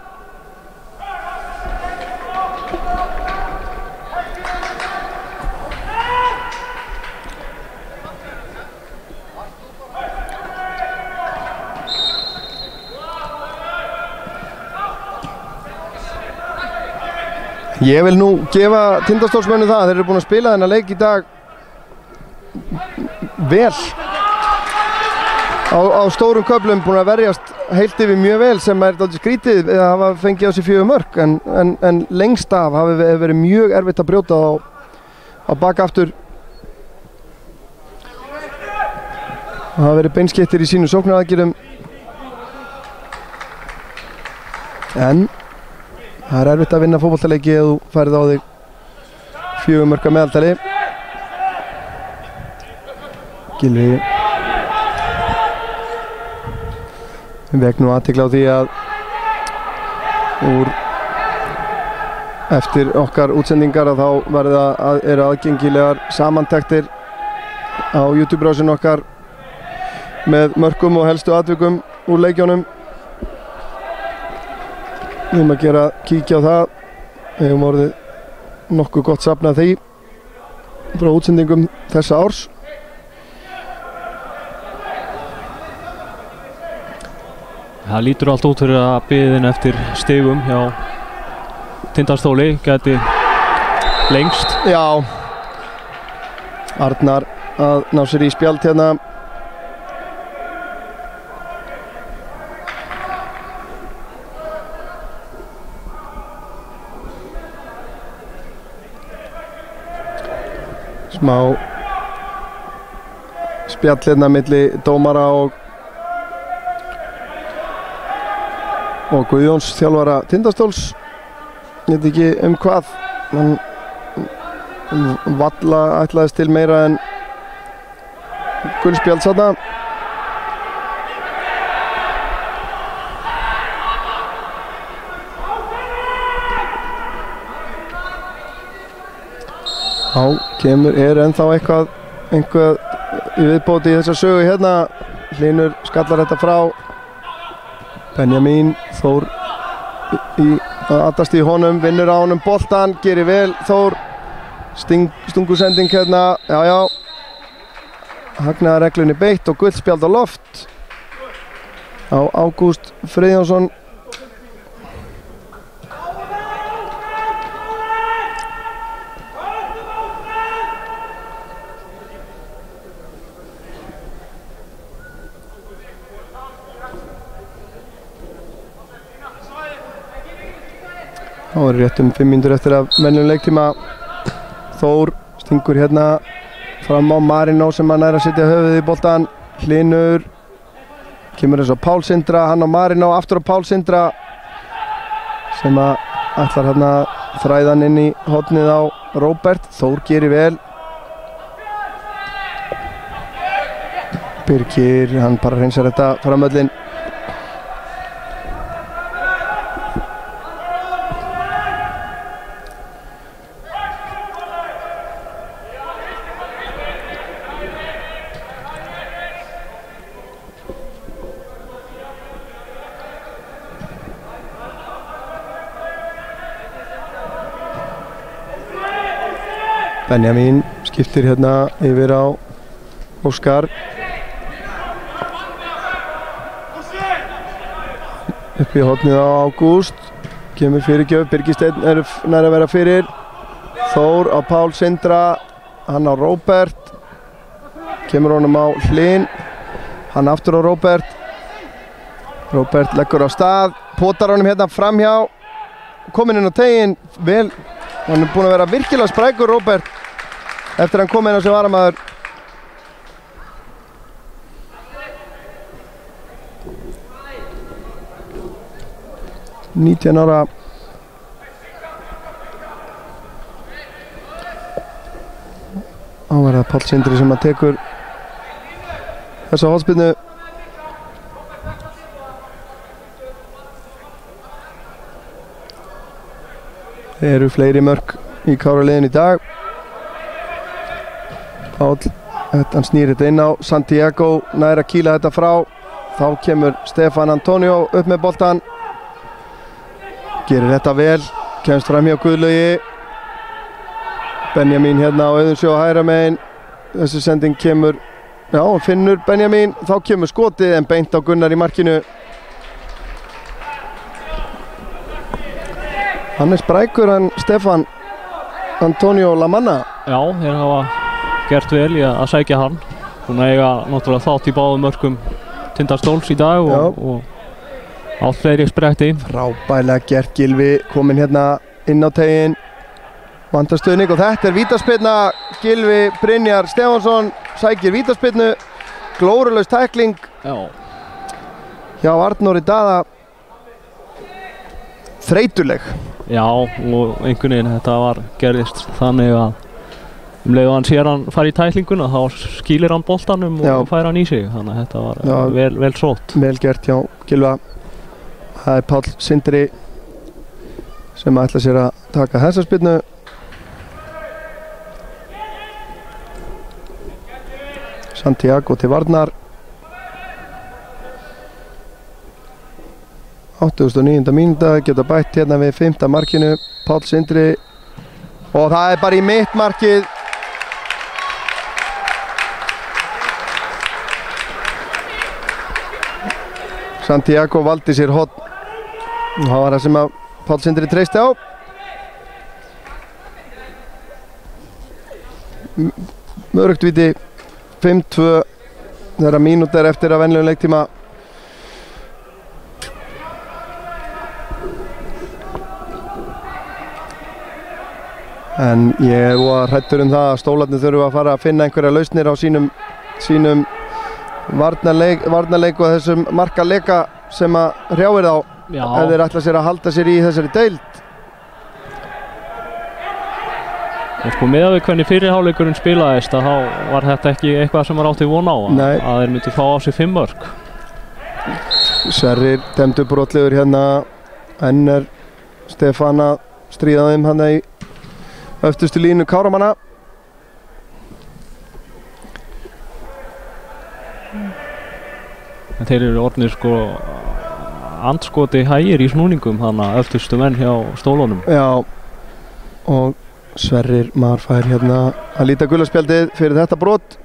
Ég vil nú gefa Tindastólsmönnum það, þeir eru búin að spila þennan leik í dag vel á stórum köflum, búin að verjast heilt yfir mjög vel sem er dálítið skrítið að hafa fengið á sig 4 mörk en lengst af hafi verið mjög erfitt að brjóta á bak aftur. Það hafa verið beinskettir í sínum sóknaraðgerðum en það er erfitt að vinna fótboltaleiki ef þú færið á þig 4 mörk að meðaltali. Gylfi vek nú athygli á því að úr eftir okkar útsendingar að þá eru aðgengilegar samantektir á YouTube-brásinu okkar með mörkum og helstu atvikum úr leikjónum. Við erum að kíkja á það. Við hefum orðið nokkuð gott safn af því frá útsendingum þessa árs. Það lítur allt út fyrir að biðin eftir stigum hjá Tindastóli gæti lengst. Já, Arnar að ná sér í spjald hérna. Smá spjall hérna milli dómara og Guðjóns þjálfara Tindastóls. Ég veit ekki hvað, hann valla ætlaðist til meira en gulspjald þarna. Ennþá eitthvað í viðbóti í þessa sögu hérna. Hlynur skallar þetta frá. Benjamin Þór aðast í honum, vinnur á honum boltan, gerir vel Þór. Stungusending hérna, já. Hagnaðarreglunni beitt og gullspjald á loft á Ágúst Friðjónsson. Þá er rétt 5 mínútur eftir af venjulegum leiktíma. Þór stingur hérna fram á Marino sem hann að setja höfuðið í boltan. Hlynur kemur eins og Pál Sindra, hann á Marino, aftur á Pál Sindra sem að ætlar hérna þræðan inn í hornið á Róbert. Þór gerir vel. Birgir, hann bara hreinsar þetta framöllin. Benjamin skiptir hérna yfir á Óskar. Upp í hornið á Ágúst. Kemur fyrirgjöf, Birgir Steinn er nær að vera fyrir. Þór á Pál Sindra, hann á Róbert. Kemur honum á Hlyn, hann aftur á Róbert. Róbert leggur á stað, potar honum hérna framhjá. Kominn inn á teginn, vel. Hann er búinn að vera virkilega sprækur, Róbert, eftir hann kom inn á sem varamaður. Nítján ára. Þá er það Páll Sindri sem að tekur þessa hornspyrnu. Það eru fleiri mörk í Kára-liðinu í dag. Páll, hann snýr þetta inn á Santiago, nær að kýla þetta frá. Þá kemur Stefán Antonio upp með boltan. Gerir þetta vel, kemst fram hjá Guðlaugi. Benjamin hérna á Auðunsjó hægra megin. Þessi sending kemur, já, hann finnur Benjamin. Þá kemur skotið en beint á Gunnar í markinu. Hann er sprækur, hann Stefán Antonio Lamanna. Já, þeir hafa gert vel í að sækja hann. Hún eiga náttúrulega þátt í báðum mörkum Tindastóls í dag og allt fleiri spretti. Frábærlega gert, Gylfi kominn hérna inn á teginn. Vantar stuðning og þetta er vítaspyrna. Gylfi Brynjar Stefánsson sækir vítaspyrnu. Glórulaus tækling hjá Arnóri Daða. Þreytuleg. Já, og einhvern veginn þetta gerðist þannig að leið og hann sér hann fara í tæklinguna þá skýlir hann boltanum og fær hann í sig, þannig að þetta var vel sótt. Vel gert hjá Gylfa. Það er Páll Sindri sem ætla sér að taka þessa spyrnu. Santiago til varnar. 89. mínúta, geta bætt hérna við 5. markinu, Páll Sindri, og það er bara í mitt markið. Santiago valdi sér horn. Það var það sem að Páll Sindri treysti á. Öruggt víti, 5-2 þegar mínútur eftir að venjulegum leiktíma. En ég var hræddur það að stólarnir þurfa að fara að finna einhverja lausnir á sínum varnarleik og þessum markaleika sem að hrjáir þá ef þeir ætla sér að halda sér í þessari deild. Sko miðað við hvernig fyrirháleikurinn spilaðist þá var þetta ekki eitthvað sem var átti von á að þeir myndu fá á sig 5 mörk. Sverrir dæmdur brotlegur hérna, enn er Stefán að stríða þeim hann í öftustu línu Káramanna. En þeir eru orðnir sko andskoti hægir í snúningum þannig að öftustu menn hjá stólunum. Já, og Sverrir Mar fær hérna að líta gulaspjaldið fyrir þetta brot.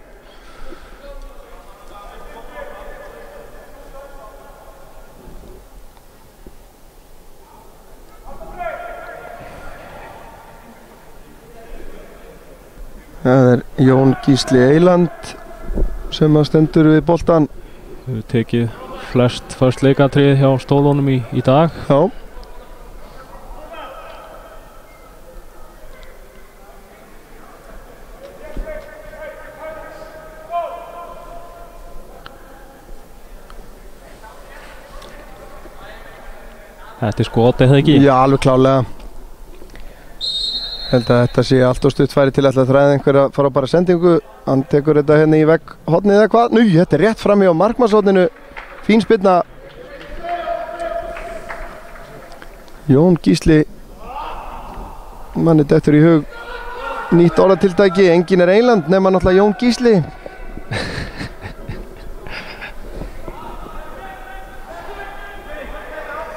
Það er Jón Gísli Eyland sem að stendur við boltan. Við hefum tekið flest först leikatrið hjá stólunum í dag. Já. Þetta er skot, eða ekki? Já, alveg klálega. Held að þetta sé allt og stutt færi til að þræða einhverja frábæra sendingu. Hann tekur þetta hérna í vegg hornið eða hvað? Nú, þetta er rétt frammi á markmannshorninu. Fín spyrna. Jón Gísli. Manni dettur í hug nýtt orðatiltæki. Enginn er Eyland nema náttúrulega Jón Gísli.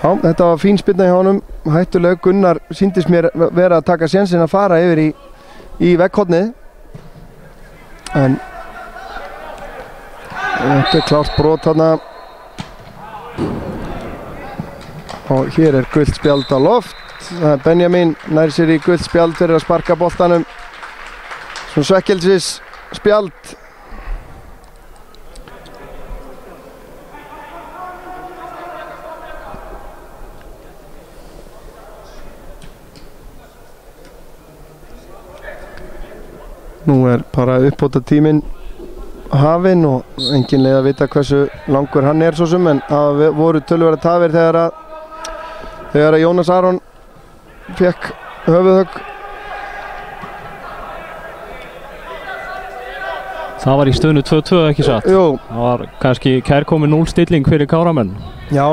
Já, þetta var fín spyrna hjá honum, hættuleg. Gunnar sýndist mér vera að taka sénsinn að fara yfir í vegghornið. En þetta er klárt brot þarna. Og hér er gult spjald á loft. Benjamin nær sér í gult spjald fyrir að sparka boltanum. Svona svekkelsis spjald. Nú er bara uppbótartíminn hafinn og engin leið að vita hversu langur hann er svo sem, en það voru töluverðar tafir þegar að Jónas Aron fekk höfuðhögg. Það var í stöðnu 2-2 ekki satt? Jú. Það var kannski kærkomin 0 stilling fyrir Káramenn. Já.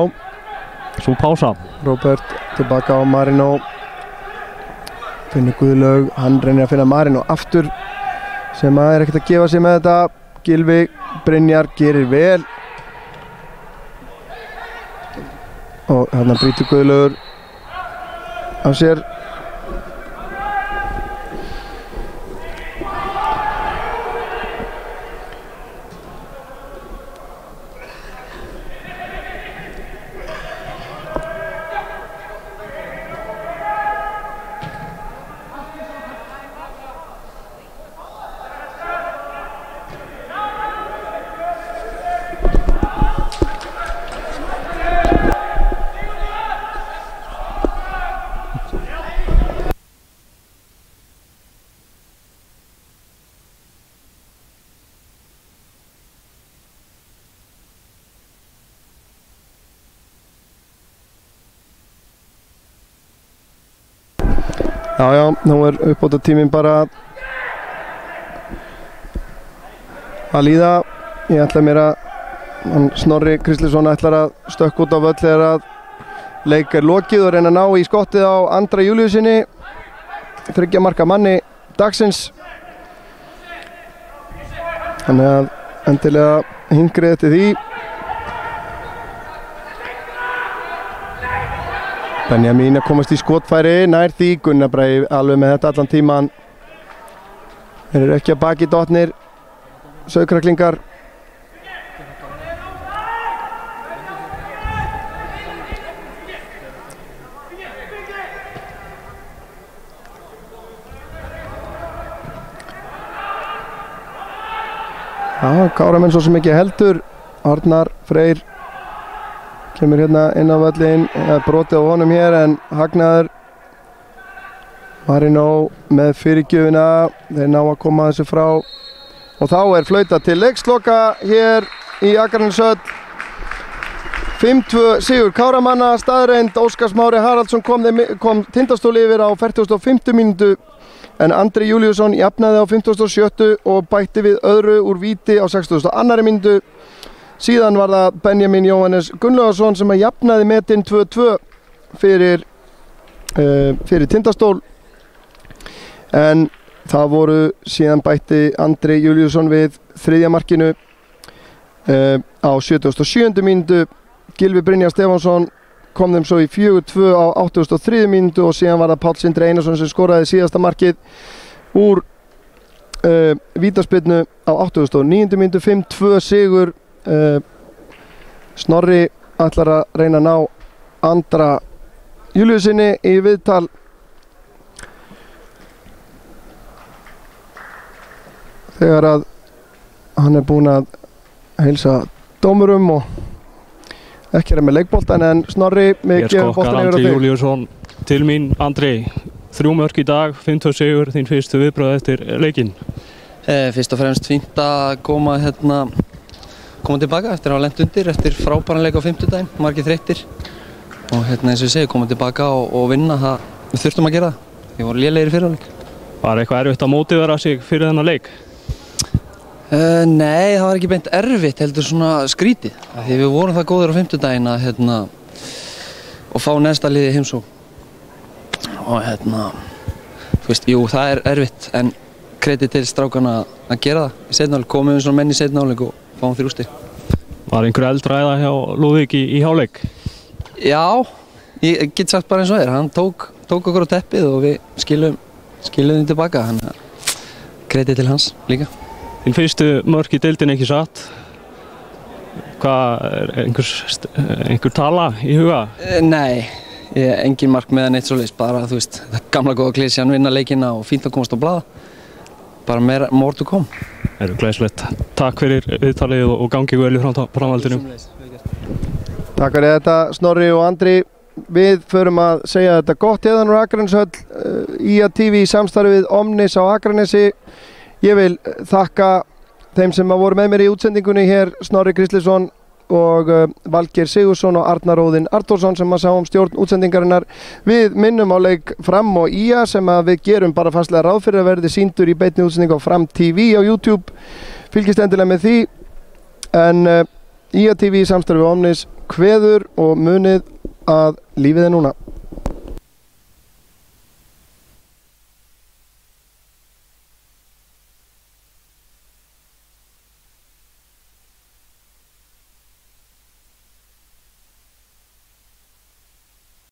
Svo pása. Róbert tilbaka á Marino. Finnur Guðlaug, hann reynir að finna Marino aftur sem að er ekkert að gefa sig með þetta. Gylfi Brynjar gerir vel og hérna brýtur Guðlaugur af sér. Já, nú er uppbótartíminn bara að líða. Ég ætla mér að Snorri Kristleifsson ætlar að stökka út á völl þegar að leik lokið og reyna að ná í skottið á Andra Júlíusinni, 3 marka manni dagsins. Þannig að endilega hingrið eftir því. Benjamin að komast í skotfæri, nær því, Gunnar Bragi alveg með þetta allan tíman. Þeir eru ekki að baki dottnir, Sauðkraklingar. Já, Káramenn svo sem ekki heldur. Arnar Freyr kemur hérna inn á völlin, brotið á honum hér en hagnaður. Marino með fyrirgjöfina, þeir ná að koma þessu frá og þá flautað til leiksloka hér í Akraneshöll. 5-2 sigur Káramanna, staðreind. Óskar Smári Haraldsson kom Tindastóli yfir á 45. mínútu en Andri Júlíusson jafnaði á 57. og bætti við öðru úr víti á 62. mínútu. Síðan var það Benjamin Jóhannes Gunnlaugason sem að jafnaði metin 2-2 fyrir Tindastól. En það voru síðan bætti Andri Júlíusson við 3. markinu á 77. mínútu. Gylfi Brynjar Stefánsson kom þeim svo í 4-2 á 83. mínútu og síðan var það Páll Sindri Einarsson sem skoraði síðasta markið úr vítaspyrnu á 89. mínútu. 5-2 sigur. Snorri ætlar að reyna að ná Andra Júlíusinni í viðtal. Þegar að hann búinn að heilsa dómurum og ekki með leikboltan en Snorri með gefum boltan yfir á þig. Andri Júlíusson til mín. Andri, 3 mörk í dag, 5-2 sigur, þín fyrstu viðbröð eftir leikinn. Fyrst og fremst fínt að koma tilbaka eftir að hafa lent undir eftir frábæran leik á 50-daginn, margir þreyttir og eins og ég segi, koma tilbaka og vinna það. Við þurftum að gera það, við vorum lélegir í fyrri hálfleik. Var eitthvað erfitt að mótivera sig fyrir þennan leik? Nei, það var ekki beint erfitt, heldur svona skrítið. Því við vorum það góðir á 50-daginn að og fá næsta liði heimsókn. Og þú veist, jú, það er erfitt, en kredit til strákana að gera það. Í seinni hálfleik komum við svona menn í seinni hálfleik og fáum 3 stig. Var einhver eldræða hjá Lúðvík í hálfleik? Já, ég get sagt bara eins og hann tók okkur á teppið og við skiluðum því tilbaka, þannig að kredit til hans líka. Þín fyrstu mörk í deildinni, ekki satt? Hvað, einhver tala í huga? Nei, engin mark með neitt svoleiðis, bara þú veist, það gamla góða klísjan, vinna leikina og fínt að komast á blaða. Bara more to come. Það glæsilegt. Takk fyrir viðtalið og gangi vel í framhaldinu. Takk fyrir þetta Snorri og Andri. Við förum að segja þetta gott héðan úr Akraneshöll. IA TV í samstarfi við Omnis á Akranesi. Ég vil þakka þeim sem voru með mér í útsendingunni hér, Snorri Kristleifsson og Valgeir Sigursson og Arnar Óðinn Artórsson sem að sá stjórn útsendingarinnar. Við minnum á leik Fram og IA sem að við gerum bara fastlega ráð fyrir að verði sýndur í beinni útsendingu á Fram TV á YouTube. Fylgist endilega með því. En IA TV í samstarfi við Omnis kveður og munið að lífið núna.